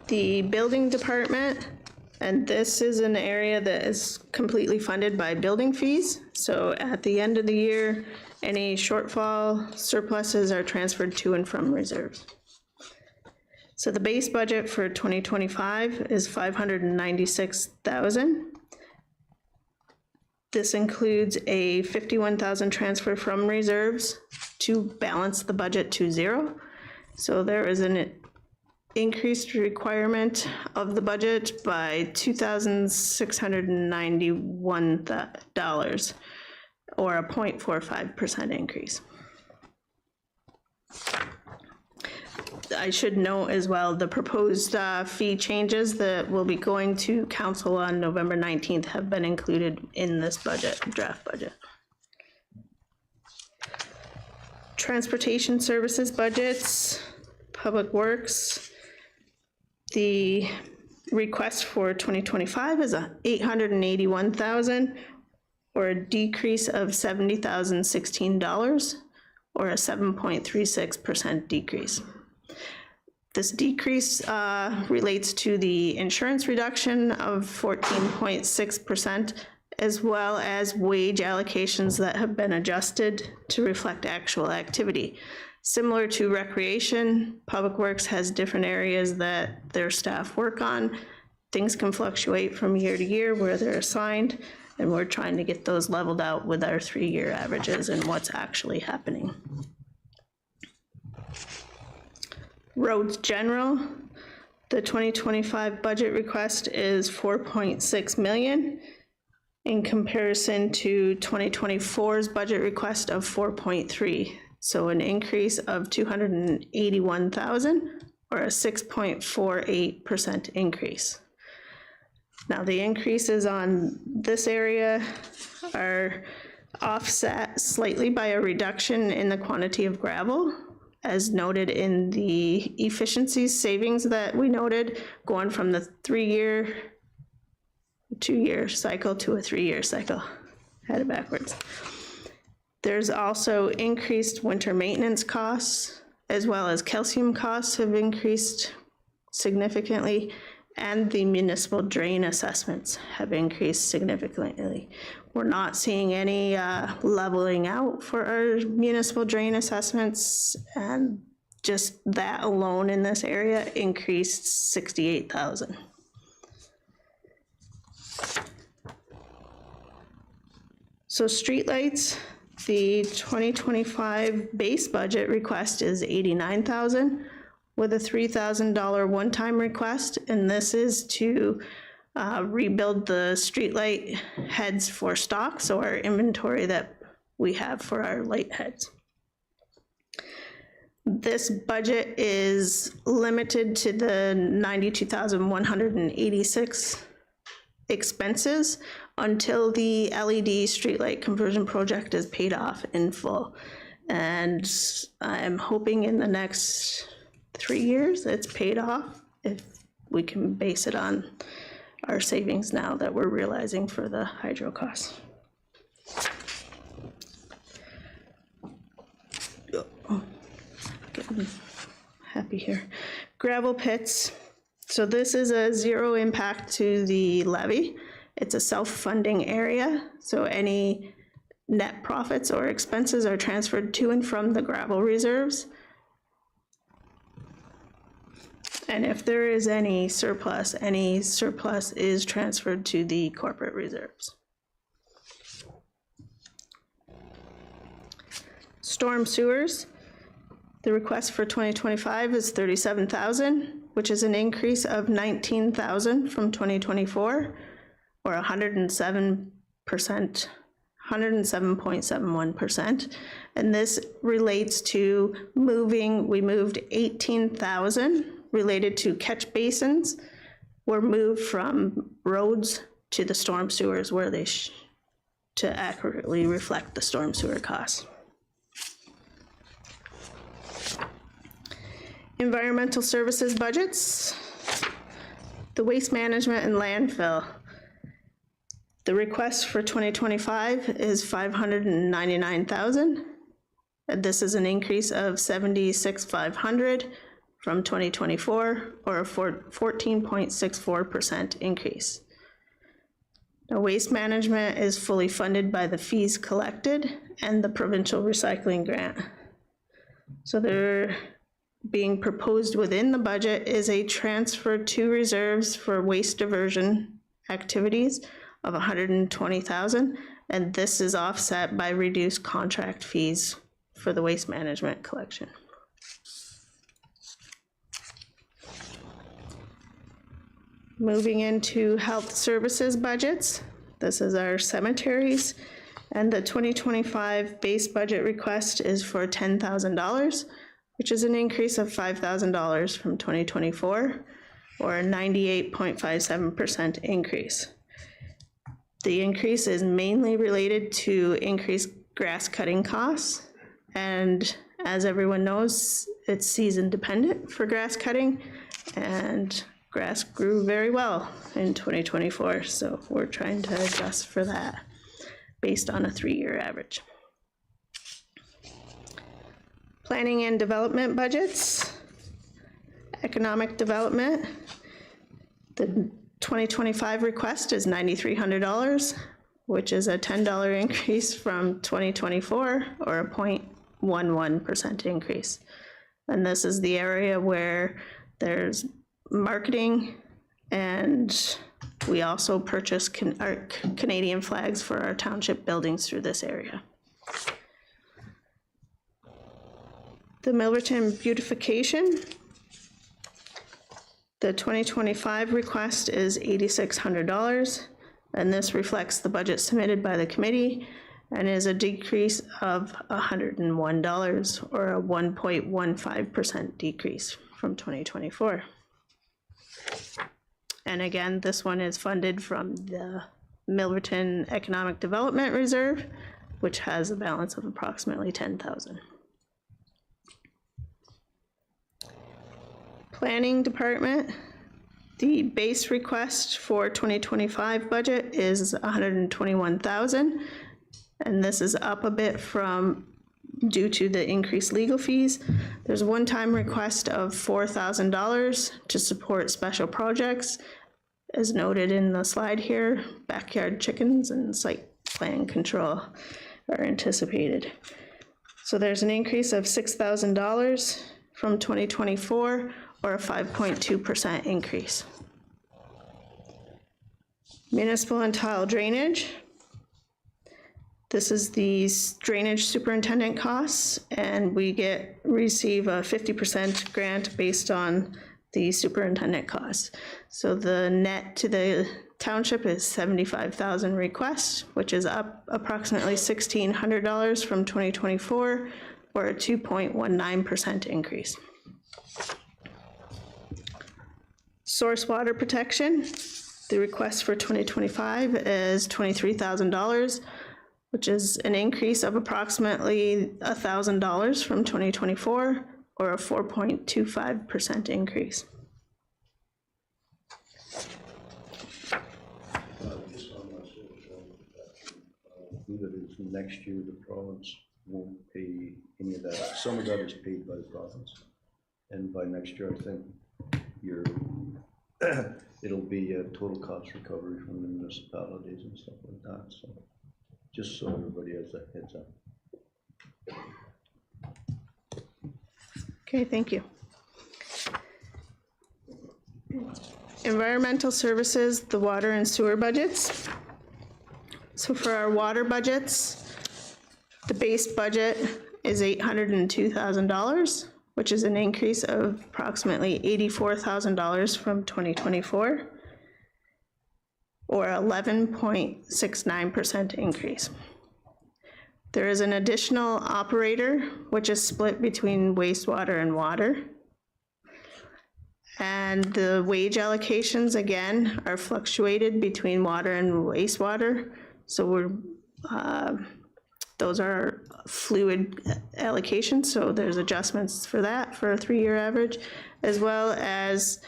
Speaker 11: The building department, and this is an area that is completely funded by building fees. So at the end of the year, any shortfall surpluses are transferred to and from reserves. So the base budget for 2025 is $596,000. This includes a $51,000 transfer from reserves to balance the budget to zero. So there is an increased requirement of the budget by $2,691, or a 0.45% increase. I should note as well, the proposed fee changes that will be going to council on November 19th have been included in this budget, draft budget. Transportation services budgets, Public Works. The request for 2025 is $881,000, or a decrease of $70,016, or a 7.36% decrease. This decrease relates to the insurance reduction of 14.6%, as well as wage allocations that have been adjusted to reflect actual activity. Similar to recreation, Public Works has different areas that their staff work on. Things can fluctuate from year to year where they're assigned, and we're trying to get those leveled out with our 3-year averages and what's actually happening. Roads General, the 2025 budget request is $4.6 million in comparison to 2024's budget request of $4.3. So an increase of $281,000, or a 6.48% increase. Now the increases on this area are offset slightly by a reduction in the quantity of gravel, as noted in the efficiency savings that we noted, going from the 2-year cycle to a 3-year cycle. Had it backwards. There's also increased winter maintenance costs, as well as calcium costs have increased significantly, and the municipal drain assessments have increased significantly. We're not seeing any leveling out for our municipal drain assessments, and just that alone in this area increased $68,000. So streetlights, the 2025 base budget request is $89,000 with a $3,000 one-time request, and this is to rebuild the streetlight heads for stock, so our inventory that we have for our light heads. This budget is limited to the $92,186 expenses until the LED streetlight conversion project is paid off in full. And I'm hoping in the next 3 years it's paid off, if we can base it on our savings now that we're realizing for the hydro costs. Getting happy here. Gravel pits. So this is a zero impact to the levy. It's a self-funding area, so any net profits or expenses are transferred to and from the gravel reserves. And if there is any surplus is transferred to the corporate reserves. Storm sewers. The request for 2025 is $37,000, which is an increase of $19,000 from 2024, or 107.71%. And this relates to we moved 18,000 related to catch basins were moved from roads to the storm sewers where they to accurately reflect the storm sewer costs. Environmental services budgets, the waste management and landfill. The request for 2025 is $599,000. And this is an increase of $76,500 from 2024, or a 14.64% increase. Now, waste management is fully funded by the fees collected and the provincial recycling grant. So they're being proposed within the budget is a transfer to reserves for waste diversion activities of $120,000, and this is offset by reduced contract fees for the waste management collection. Moving into health services budgets, this is our cemeteries, and the 2025 base budget request is for $10,000, which is an increase of $5,000 from 2024, or a 98.57% increase. The increase is mainly related to increased grass cutting costs, and as everyone knows, it's season dependent for grass cutting, and grass grew very well in 2024, so we're trying to adjust for that based on a 3-year average. Planning and development budgets, economic development. The 2025 request is $9,300, which is a $10 increase from 2024, or a 0.11% increase. And this is the area where there's marketing, and we also purchase our Canadian flags for our township buildings through this area. The Milverton beautification. The 2025 request is $8,600, and this reflects the budget submitted by the committee and is a decrease of $101, or a 1.15% decrease from 2024. And again, this one is funded from the Milverton Economic Development Reserve, which has a balance of approximately $10,000. Planning Department, the base request for 2025 budget is $121,000, and this is up a bit due to the increased legal fees. There's a one-time request of $4,000 to support special projects, as noted in the slide here. Backyard chickens and site plan control are anticipated. So there's an increase of $6,000 from 2024, or a 5.2% increase. Municipal and tile drainage. This is the drainage superintendent costs, and we receive a 50% grant based on the superintendent costs. So the net to the township is $75,000 requests, which is up approximately $1,600 from 2024, or a 2.19% increase. Source water protection, the request for 2025 is $23,000, which is an increase of approximately $1,000 from 2024, or a 4.25% increase.
Speaker 10: That is next year, the province won't pay any of that. Some of that is paid by the province. And by next year, I think it'll be a total cost recovery from the municipalities and stuff like that. So just so everybody has a heads up.
Speaker 11: Okay, thank you. Environmental services, the water and sewer budgets. So for our water budgets, the base budget is $802,000, which is an increase of approximately $84,000 from 2024, or 11.69% increase. There is an additional operator, which is split between wastewater and water. And the wage allocations, again, are fluctuated between water and wastewater. So Those are fluid allocations, so there's adjustments for that for a 3-year average, as well as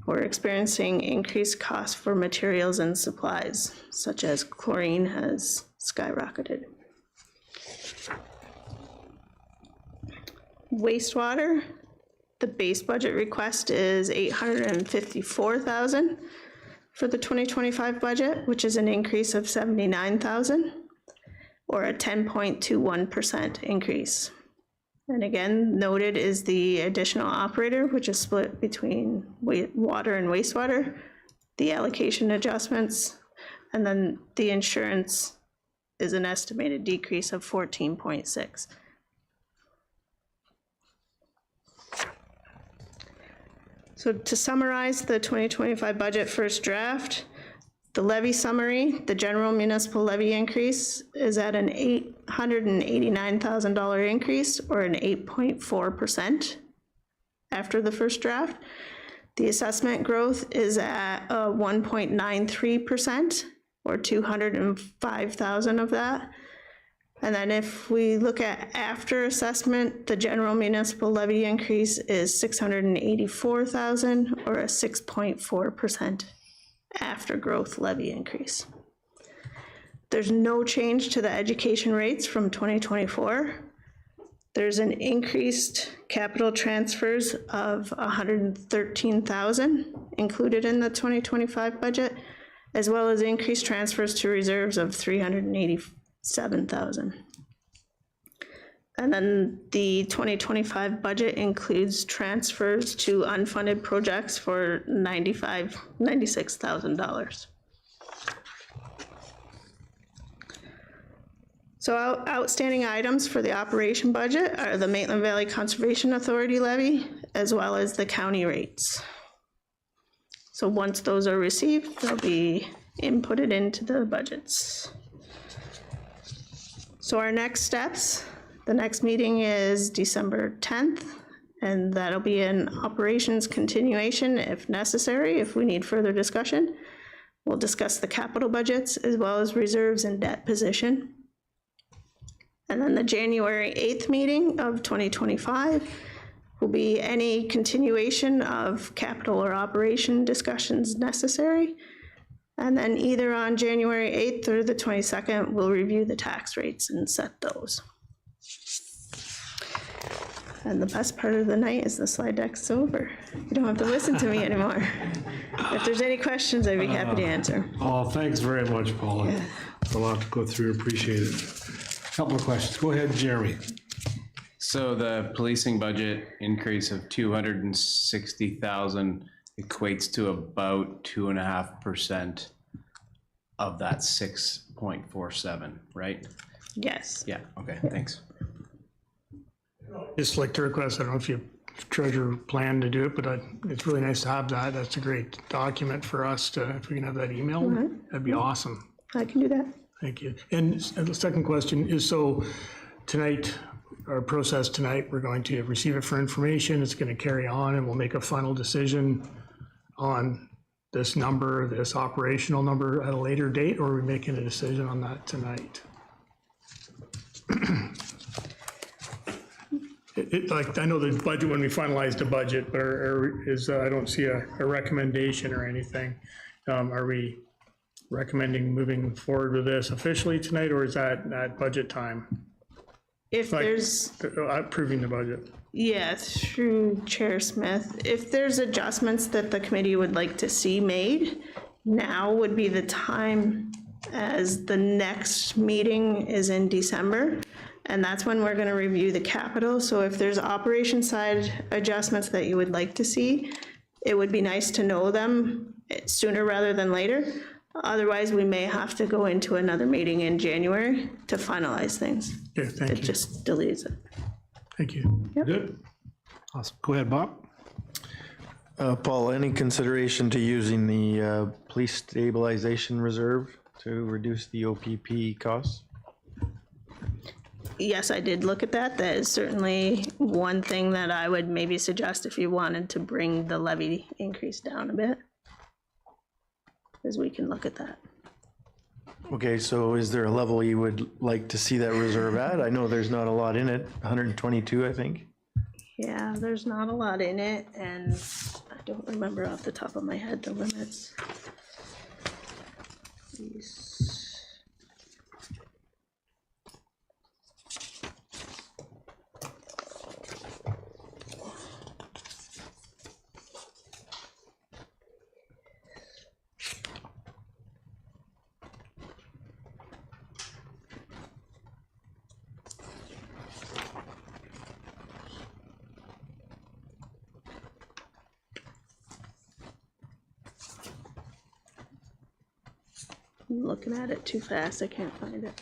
Speaker 11: we're experiencing increased costs for materials and supplies, such as chlorine has skyrocketed. Wastewater, the base budget request is $854,000 for the 2025 budget, which is an increase of $79,000, or a 10.21% increase. And again, noted is the additional operator, which is split between water and wastewater, the allocation adjustments, and then the insurance is an estimated decrease of 14.6. So to summarize the 2025 budget first draft, the levy summary, the general municipal levy increase is at an $889,000 increase, or an 8.4% after the first draft. The assessment growth is at 1.93%, or 205,000 of that. And then if we look at after assessment, the general municipal levy increase is 684,000, or a 6.4% after growth levy increase. There's no change to the education rates from 2024. There's an increased capital transfers of 113,000 included in the 2025 budget, as well as increased transfers to reserves of 387,000. And then the 2025 budget includes transfers to unfunded projects for $96,000. So outstanding items for the operation budget are the Maitland Valley Conservation Authority levy, as well as the county rates. So once those are received, they'll be inputted into the budgets. So our next steps, the next meeting is December 10th, and that'll be an operations continuation if necessary, if we need further discussion. We'll discuss the capital budgets as well as reserves and debt position. And then the January 8th meeting of 2025 will be any continuation of capital or operation discussions necessary. And then either on January 8th or the 22nd, we'll review the tax rates and set those. And the best part of the night is the slide deck's over. You don't have to listen to me anymore. If there's any questions, I'd be happy to answer.
Speaker 3: Oh, thanks very much, Paula.
Speaker 11: Yeah.
Speaker 3: It's a lot to go through, appreciate it. Couple of questions, go ahead, Jeremy.
Speaker 7: So the policing budget increase of 260,000 equates to about 2.5% of that 6.47, right?
Speaker 11: Yes.
Speaker 7: Yeah, okay, thanks.
Speaker 9: Just like to request, I don't know if you treasurer plan to do it, but it's really nice to have that. That's a great document for us to, if we can have that email, that'd be awesome.
Speaker 11: I can do that.
Speaker 9: Thank you. And the second question is, so tonight, our process tonight, we're going to receive it for information. It's going to carry on and we'll make a final decision on this number, this operational number at a later date, or are we making a decision on that tonight? Like, I know the budget, when we finalized the budget, but I don't see a recommendation or anything. Are we recommending moving forward with this officially tonight, or is that at budget time?
Speaker 11: If there's,
Speaker 9: approving the budget.
Speaker 11: yeah, through Chair Smith, if there's adjustments that the committee would like to see made, now would be the time, as the next meeting is in December. And that's when we're gonna review the capital. So if there's operation side adjustments that you would like to see, it would be nice to know them sooner rather than later. Otherwise, we may have to go into another meeting in January to finalize things.
Speaker 9: Yeah, thank you.
Speaker 11: It just delays it.
Speaker 9: Thank you.
Speaker 3: Good. Awesome, go ahead, Bob.
Speaker 5: Paul, any consideration to using the police stabilization reserve to reduce the OPP costs?
Speaker 11: Yes, I did look at that. That is certainly one thing that I would maybe suggest if you wanted to bring the levy increase down a bit, is we can look at that.
Speaker 5: Okay, so is there a level you would like to see that reserve at? I know there's not a lot in it, 122, I think.
Speaker 11: Yeah, there's not a lot in it, and I don't remember off the top of my head the limits. I'm looking at it too fast, I can't find it.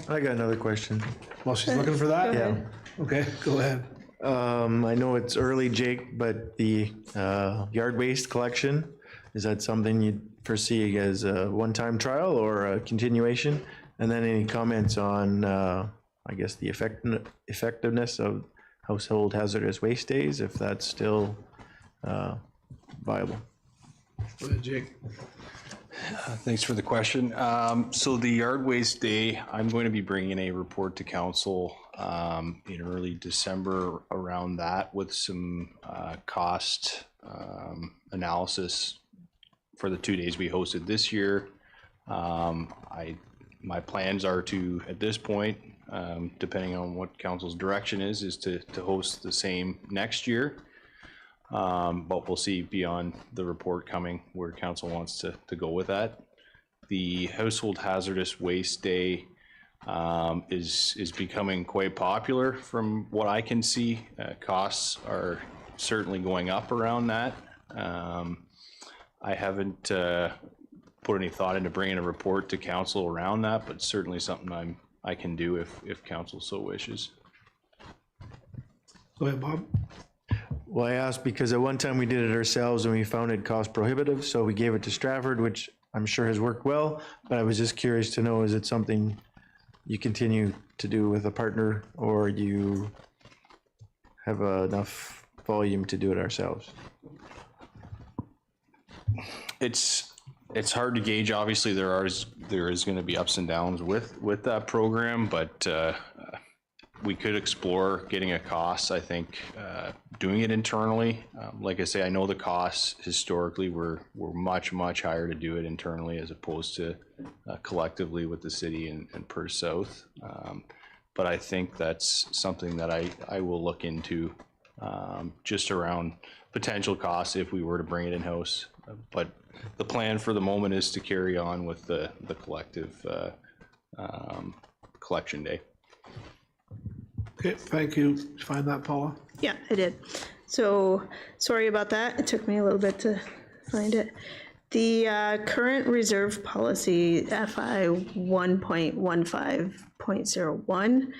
Speaker 5: I got another question.
Speaker 3: While she's looking for that?
Speaker 5: Yeah.
Speaker 3: Okay, go ahead.
Speaker 5: I know it's early, Jake, but the yard waste collection, is that something you'd foresee as a one-time trial or a continuation? And then any comments on, I guess, the effectiveness of household hazardous waste days, if that's still viable?
Speaker 3: Go ahead, Jake.
Speaker 13: Thanks for the question. So the yard waste day, I'm going to be bringing a report to council in early December around that with some cost analysis for the 2 days we hosted this year. My plans are to, at this point, depending on what council's direction is to host the same next year. But we'll see beyond the report coming where council wants to go with that. The household hazardous waste day is becoming quite popular from what I can see. Costs are certainly going up around that. I haven't put any thought into bringing a report to council around that, but certainly something I can do if council so wishes.
Speaker 3: Go ahead, Bob.
Speaker 5: Well, I asked because at one time we did it ourselves and we found it cost prohibitive, so we gave it to Stratford, which I'm sure has worked well, but I was just curious to know, is it something you continue to do with a partner, or you have enough volume to do it ourselves?
Speaker 13: It's hard to gauge. Obviously, there is going to be ups and downs with that program, but we could explore getting a cost. I think doing it internally. Like I say, I know the costs historically were much higher to do it internally as opposed to collectively with the city and Per South. But I think that's something that I will look into just around potential costs if we were to bring it in house. But the plan for the moment is to carry on with the collective collection day.
Speaker 3: Okay, thank you. Did you find that, Paula?
Speaker 11: Yeah, I did. So, sorry about that. It took me a little bit to find it. The current reserve policy, FI 1.15.01,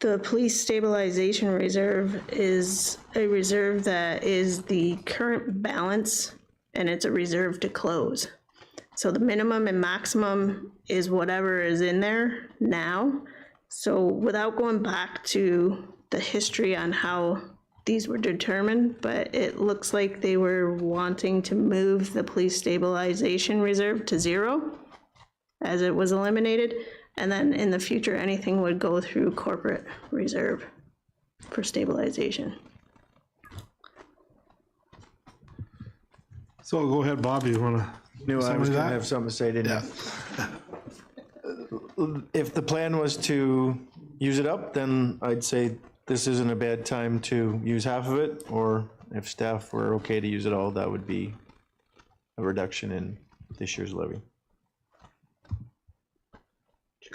Speaker 11: the police stabilization reserve is a reserve that is the current balance, and it's a reserve to close. So the minimum and maximum is whatever is in there now. So without going back to the history on how these were determined, but it looks like they were wanting to move the police stabilization reserve to zero as it was eliminated. And then in the future, anything would go through corporate reserve for stabilization.
Speaker 3: So go ahead, Bob, you want to?
Speaker 5: No, I was gonna have something to say, didn't I? If the plan was to use it up, then I'd say this isn't a bad time to use half of it, or if staff were okay to use it all, that would be a reduction in this year's levy.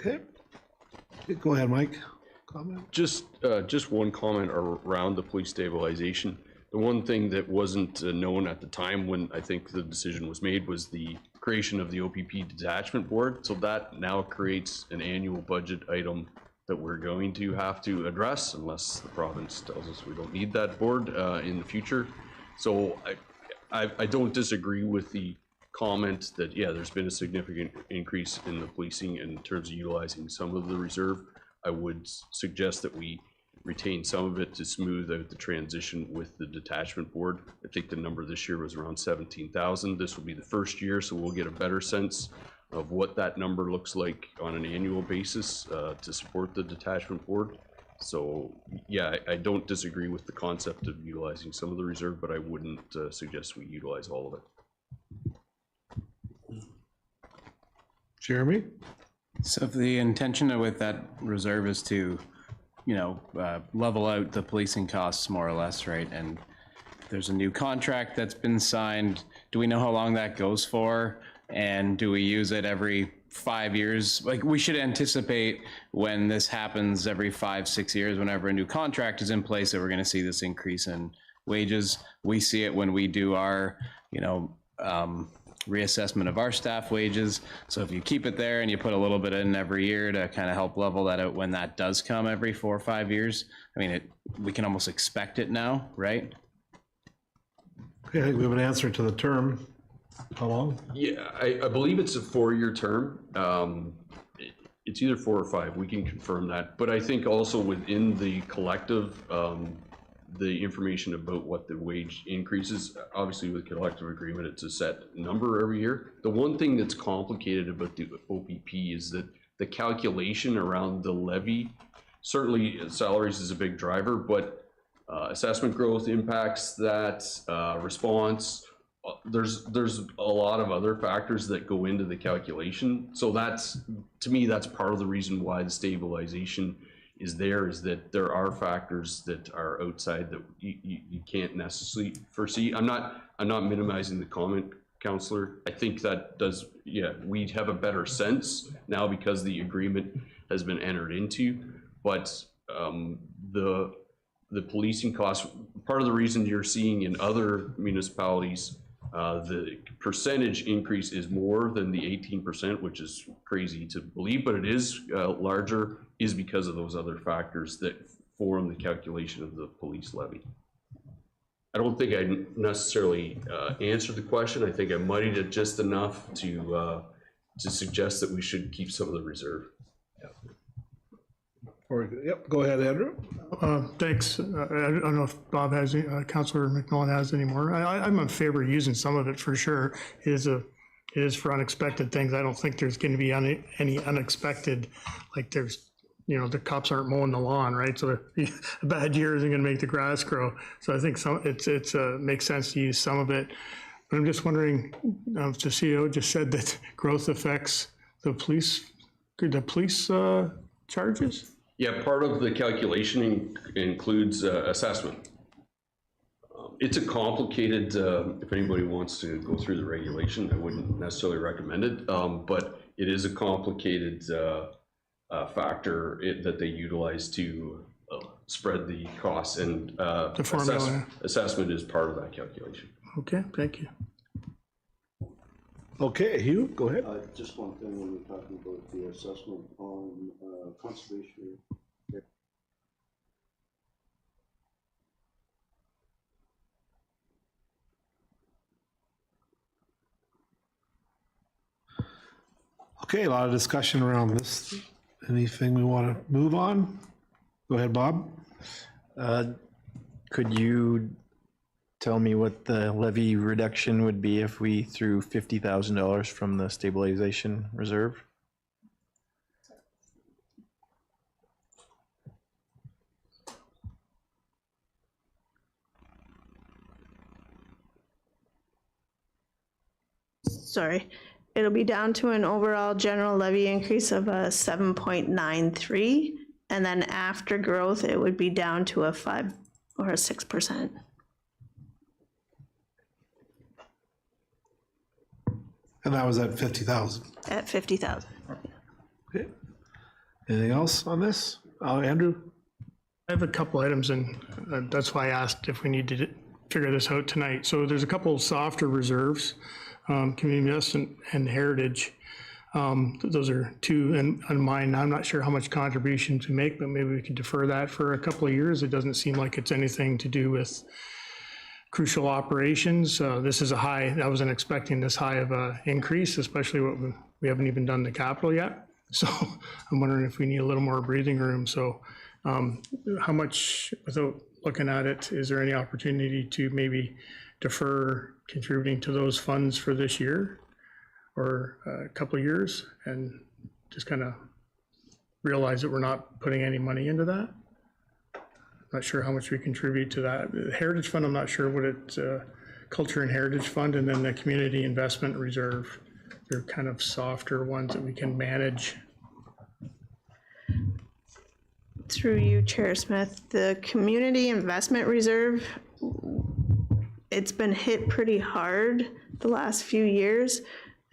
Speaker 3: Okay. Go ahead, Mike. Comment?
Speaker 8: Just one comment around the police stabilization. The one thing that wasn't known at the time when I think the decision was made was the creation of the OPP detachment board. So that now creates an annual budget item that we're going to have to address unless the province tells us we don't need that board in the future. So I don't disagree with the comment that, yeah, there's been a significant increase in the policing in terms of utilizing some of the reserve. I would suggest that we retain some of it to smooth out the transition with the detachment board. I think the number this year was around 17,000. This will be the first year, so we'll get a better sense of what that number looks like on an annual basis to support the detachment board. So yeah, I don't disagree with the concept of utilizing some of the reserve, but I wouldn't suggest we utilize all of it.
Speaker 3: Jeremy?
Speaker 7: So if the intention with that reserve is to, you know, level out the policing costs more or less, right? And there's a new contract that's been signed. Do we know how long that goes for? And do we use it every 5 years? Like, we should anticipate when this happens every 5-6 years, whenever a new contract is in place, that we're gonna see this increase in wages. We see it when we do our, you know, reassessment of our staff wages. So if you keep it there and you put a little bit in every year to kind of help level that out when that does come every 4 or 5 years, I mean, we can almost expect it now, right?
Speaker 3: Okay, I think we have an answer to the term. How long?
Speaker 8: Yeah, I believe it's a 4-year term. It's either 4 or 5, we can confirm that. But I think also within the collective, the information about what the wage increases, obviously with collective agreement, it's a set number every year. The one thing that's complicated about the OPP is that the calculation around the levy, certainly salaries is a big driver, but assessment growth impacts that, response. There's a lot of other factors that go into the calculation. So that's, to me, that's part of the reason why the stabilization is there, is that there are factors that are outside that you can't necessarily foresee. I'm not minimizing the comment, Councillor. I think that does, yeah, we have a better sense now because the agreement has been entered into, but the policing costs, part of the reason you're seeing in other municipalities the percentage increase is more than the 18%, which is crazy to believe, but it is larger, is because of those other factors that form the calculation of the police levy. I don't think I necessarily answered the question. I think I muddied it just enough to suggest that we should keep some of the reserve.
Speaker 3: Yep, go ahead, Andrew.
Speaker 9: Thanks. I don't know if Bob has, Councillor McMillan has any more. I'm in favor of using some of it for sure. It is for unexpected things. I don't think there's going to be any unexpected, like there's, you know, the cops aren't mowing the lawn, right? So a bad year isn't going to make the grass grow. So I think it's makes sense to use some of it. But I'm just wondering, the CEO just said that growth affects the police charges?
Speaker 8: Yeah, part of the calculation includes assessment. It's a complicated, if anybody wants to go through the regulation, I wouldn't necessarily recommend it, but it is a complicated factor that they utilize to spread the costs, and
Speaker 9: The formula.
Speaker 8: assessment is part of that calculation.
Speaker 9: Okay, thank you.
Speaker 3: Okay, Hugh, go ahead.
Speaker 10: Just one thing when we're talking about the assessment on conservation.
Speaker 3: Okay, a lot of discussion around this. Anything we want to move on? Go ahead, Bob.
Speaker 5: Could you tell me what the levy reduction would be if we threw $50,000 from the stabilization reserve?
Speaker 11: Sorry, it'll be down to an overall general levy increase of a 7.93, and then after growth, it would be down to a 5 or a 6%.
Speaker 3: And that was at 50,000.
Speaker 11: At 50,000.
Speaker 3: Okay. Anything else on this? Andrew?
Speaker 9: I have a couple items, and that's why I asked if we need to figure this out tonight. So there's a couple softer reserves, community investment and heritage. Those are two on mine. I'm not sure how much contribution to make, but maybe we could defer that for a couple of years. It doesn't seem like it's anything to do with crucial operations. This is a high, I wasn't expecting this high of a increase, especially what we haven't even done the capital yet. So I'm wondering if we need a little more breathing room. So How much, without looking at it, is there any opportunity to maybe defer contributing to those funds for this year or a couple of years and just kind of realize that we're not putting any money into that? Not sure how much we contribute to that. The Heritage Fund, I'm not sure what it, Culture and Heritage Fund, and then the Community Investment Reserve. They're kind of softer ones that we can manage.
Speaker 11: Through you, Chair Smith, the Community Investment Reserve, it's been hit pretty hard the last few years,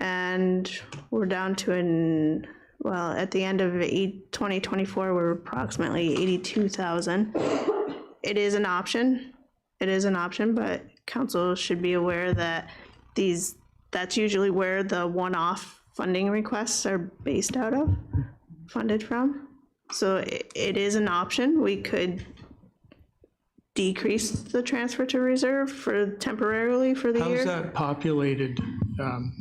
Speaker 11: and we're down to well, at the end of 2024, we're approximately 82,000. It is an option. It is an option, but council should be aware that that's usually where the one-off funding requests are based out of, funded from. So it is an option. We could decrease the transfer to reserve for temporarily for the year.
Speaker 9: How's that populated,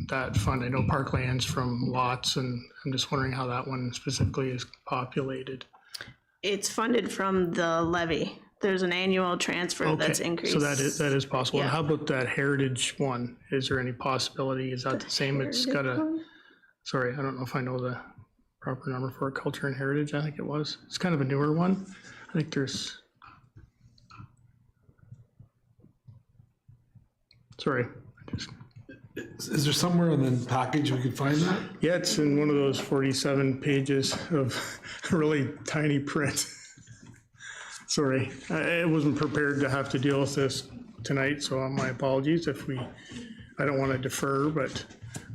Speaker 9: that fund? I know Parkland's from lots, and I'm just wondering how that one specifically is populated.
Speaker 11: It's funded from the levy. There's an annual transfer that's increased.
Speaker 9: So that is possible. And how about that Heritage one? Is there any possibility? Is that the same? It's got a, sorry, I don't know if I know the proper number for Culture and Heritage. I think it was. It's kind of a newer one. I think there's, sorry.
Speaker 3: Is there somewhere in the package we could find that?
Speaker 9: Yeah, it's in one of those 47 pages of really tiny print. Sorry, I wasn't prepared to have to deal with this tonight, so my apologies if I don't want to defer, but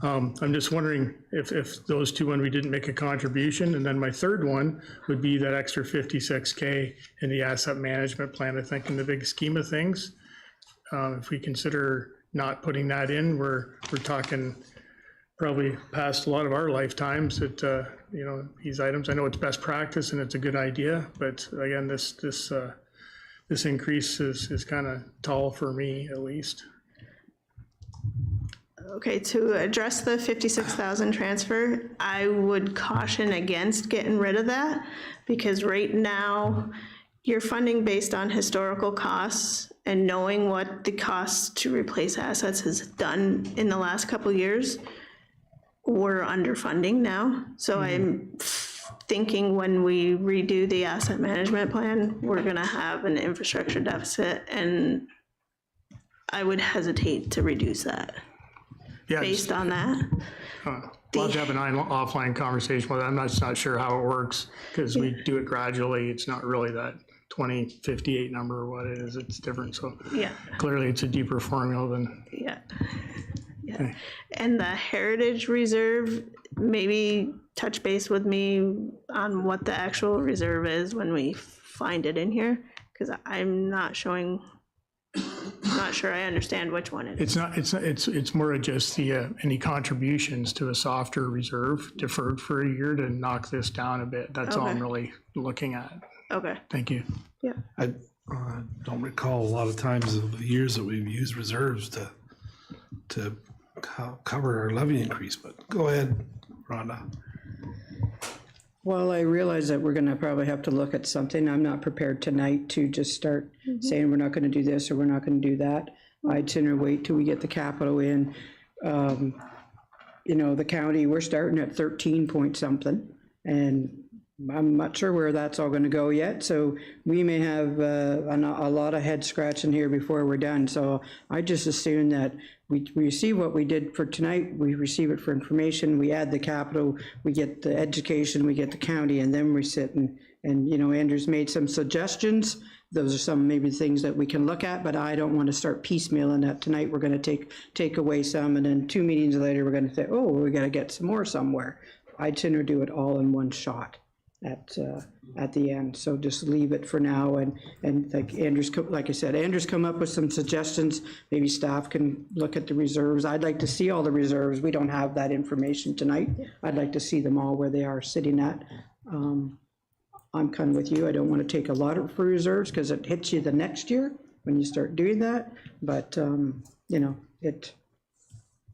Speaker 9: I'm just wondering if those two, when we didn't make a contribution, and then my third one would be that extra 56K in the asset management plan. I think in the big scheme of things, if we consider not putting that in, we're talking probably past a lot of our lifetimes that, you know, these items, I know it's best practice and it's a good idea, but again, this increase is kind of tall for me, at least.
Speaker 11: Okay, to address the 56,000 transfer, I would caution against getting rid of that, because right now, you're funding based on historical costs and knowing what the cost to replace assets has done in the last couple of years. We're underfunding now, so I'm thinking when we redo the asset management plan, we're gonna have an infrastructure deficit, and I would hesitate to reduce that
Speaker 9: Yeah,
Speaker 11: based on that.
Speaker 9: We'll have to have an offline conversation with it. I'm not sure how it works, because we do it gradually. It's not really that 2058 number or what it is. It's different, so
Speaker 11: Yeah.
Speaker 9: clearly it's a deeper formula than.
Speaker 11: Yeah. Yeah. And the Heritage Reserve, maybe touch base with me on what the actual reserve is when we find it in here, because I'm not sure I understand which one it is.
Speaker 9: It's more of just the, any contributions to a softer reserve deferred for a year to knock this down a bit. That's all I'm really looking at.
Speaker 11: Okay.
Speaker 9: Thank you.
Speaker 11: Yeah.
Speaker 3: I don't recall a lot of times of the years that we've used reserves to cover our levy increase, but go ahead, Rhonda.
Speaker 2: Well, I realize that we're gonna probably have to look at something. I'm not prepared tonight to just start saying we're not gonna do this or we're not gonna do that. I'd sooner wait till we get the capital in. You know, the county, we're starting at 13 point something, and I'm not sure where that's all gonna go yet, so we may have a lot of head scratching here before we're done. So I just assume that we receive what we did for tonight, we receive it for information, we add the capital, we get the education, we get the county, and then we sit and you know, Andrew's made some suggestions. Those are some maybe things that we can look at, but I don't want to start piecemealing that. Tonight we're going to take away some, and then 2 meetings later we're going to say, oh, we got to get some more somewhere. I'd sooner do it all in one shot at the end. So just leave it for now, and like like I said, Andrew's come up with some suggestions. Maybe staff can look at the reserves. I'd like to see all the reserves. We don't have that information tonight. I'd like to see them all where they are sitting at. I'm kind of with you. I don't want to take a lot for reserves because it hits you the next year when you start doing that. But you know,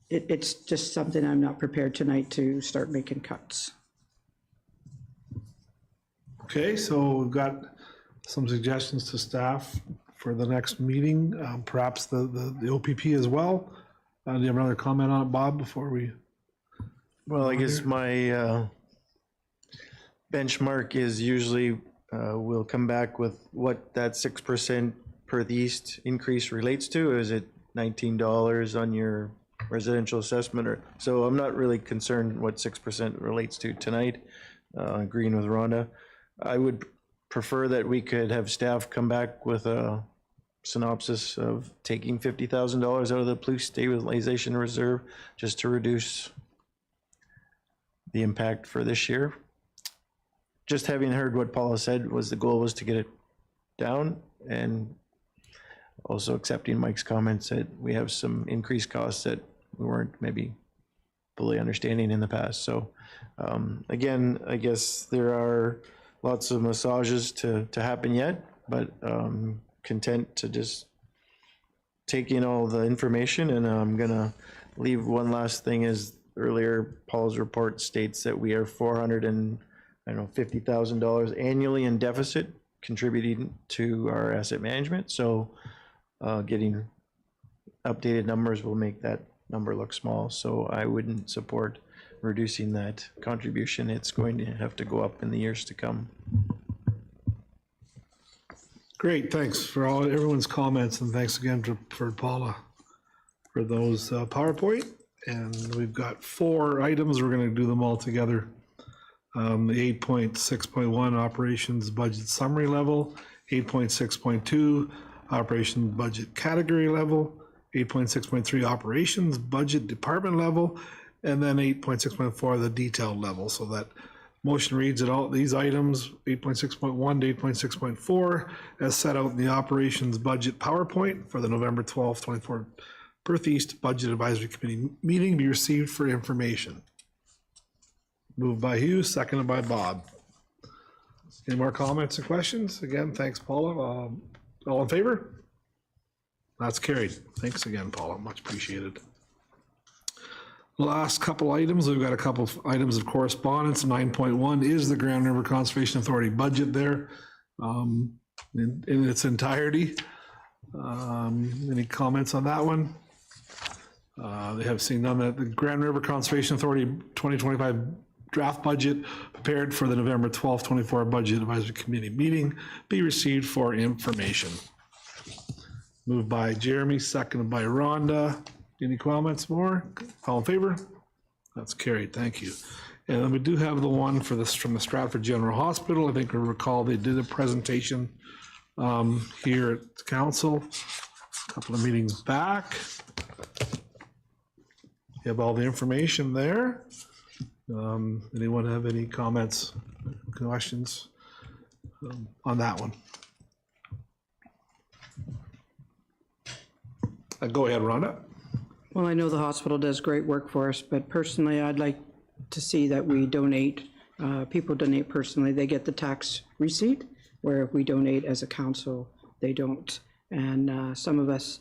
Speaker 2: it's just something I'm not prepared tonight to start making cuts.
Speaker 3: Okay, so we've got some suggestions to staff for the next meeting, perhaps the OPP as well. Do you have another comment on it, Bob, before we?
Speaker 5: Well, I guess my benchmark is usually we'll come back with what that 6% Perth East increase relates to. Is it $19 on your residential assessment? Or so I'm not really concerned what 6% relates to tonight, agreeing with Rhonda. I would prefer that we could have staff come back with a synopsis of taking $50,000 out of the police stabilization reserve just to reduce the impact for this year. Just having heard what Paula said was the goal was to get it down, and also accepting Mike's comments that we have some increased costs that we weren't maybe fully understanding in the past. So again, I guess there are lots of massages to happen yet, but content to just take in all the information. And I'm gonna leave one last thing is earlier Paul's report states that we are $450,000 annually in deficit contributing to our asset management. So getting updated numbers will make that number look small. So I wouldn't support reducing that contribution. It's going to have to go up in the years to come.
Speaker 3: Great, thanks for everyone's comments, and thanks again for Paula for those PowerPoint. And we've got 4 items. We're going to do them all together. The 8.6.1 operations budget summary level, 8.6.2 operations budget category level, 8.6.3 operations budget department level, and then 8.6.4 the detailed level. So that motion reads that all these items, 8.6.1 to 8.6.4, as set out in the operations budget PowerPoint for the November 12th, 24 Perth East Budget Advisory Committee meeting, be received for information. Moved by Hugh, seconded by Bob. Any more comments or questions? Again, thanks, Paula. All in favor? That's carried. Thanks again, Paula. Much appreciated. Last couple items, we've got a couple of items of correspondence. 9.1 is the Grand River Conservation Authority budget there in its entirety. Any comments on that one? They have seen none. That the Grand River Conservation Authority 2025 draft budget prepared for the November 12th, 24 Budget Advisory Committee meeting be received for information. Moved by Jeremy, seconded by Rhonda. Any comments more? All in favor? That's carried. Thank you. And then we do have the one for this from the Stratford General Hospital. I think I recall they did a presentation here at council a couple of meetings back. You have all the information there. Anyone have any comments, questions on that one? Go ahead, Rhonda.
Speaker 2: Well, I know the hospital does great work for us, but personally, I'd like to see that we donate, people donate personally, they get the tax receipt, where if we donate as a council, they don't. And some of us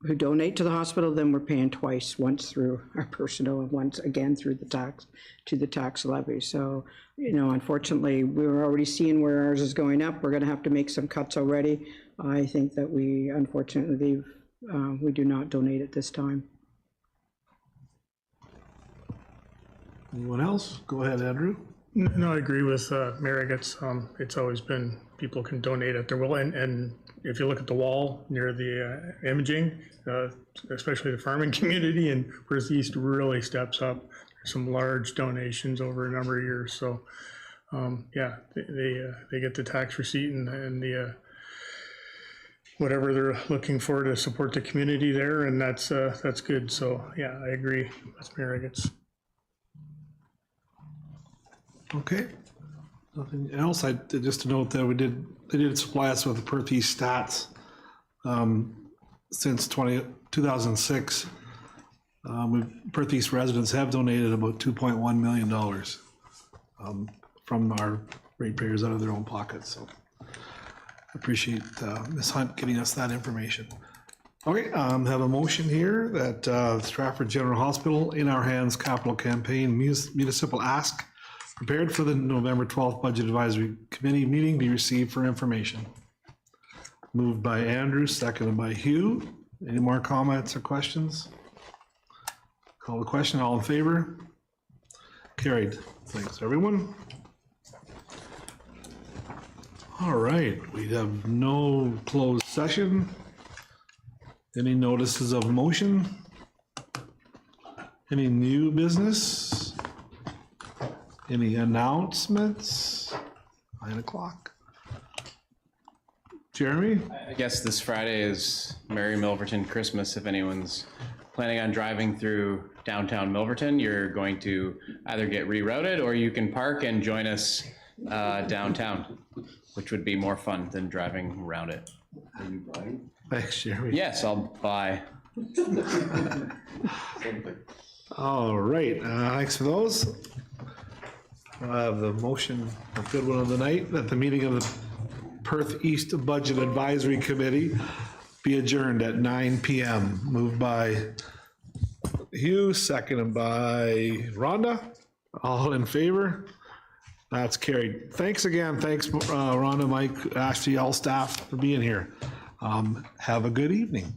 Speaker 2: who donate to the hospital, then we're paying twice, once through our personal and once again through the tax, to the tax levy. So, you know, unfortunately, we're already seeing where ours is going up. We're gonna have to make some cuts already. I think that we, unfortunately, we do not donate at this time.
Speaker 3: Anyone else? Go ahead, Andrew.
Speaker 9: No, I agree with Marigot's. It's always been, people can donate at their will. And if you look at the wall near the imaging, especially the farming community and Perth East really steps up. There's some large donations over a number of years. So yeah, they get the tax receipt and the whatever they're looking for to support the community there, and that's good. So yeah, I agree with Marigot's.
Speaker 3: Okay. Nothing else. I just to note that they did supply us with the Perth East stats since 2006. Perth East residents have donated about $2.1 million from our ratepayers out of their own pockets. So appreciate Ms. Hunt getting us that information. Okay, have a motion here that Stratford General Hospital In Our Hands Capital Campaign Municipal Ask prepared for the November 12th Budget Advisory Committee meeting be received for information. Moved by Andrew, seconded by Hugh. Any more comments or questions? Call the question, all in favor? Carried. Thanks, everyone. All right, we have no closed session. Any notices of motion? Any new business? Any announcements? 9 o'clock. Jeremy?
Speaker 7: I guess this Friday is Merry Milverton Christmas. If anyone's planning on driving through downtown Milverton, you're going to either get rerouted or you can park and join us downtown, which would be more fun than driving around it.
Speaker 3: Thanks, Jeremy.
Speaker 7: Yes, I'll buy.
Speaker 3: All right, thanks for those. I have the motion, a good one of the night, that the meeting of the Perth East Budget Advisory Committee be adjourned at 9 p.m. Moved by Hugh, seconded by Rhonda. All in favor? That's carried. Thanks again. Thanks, Rhonda, Mike, Ashley, all staff for being here. Have a good evening.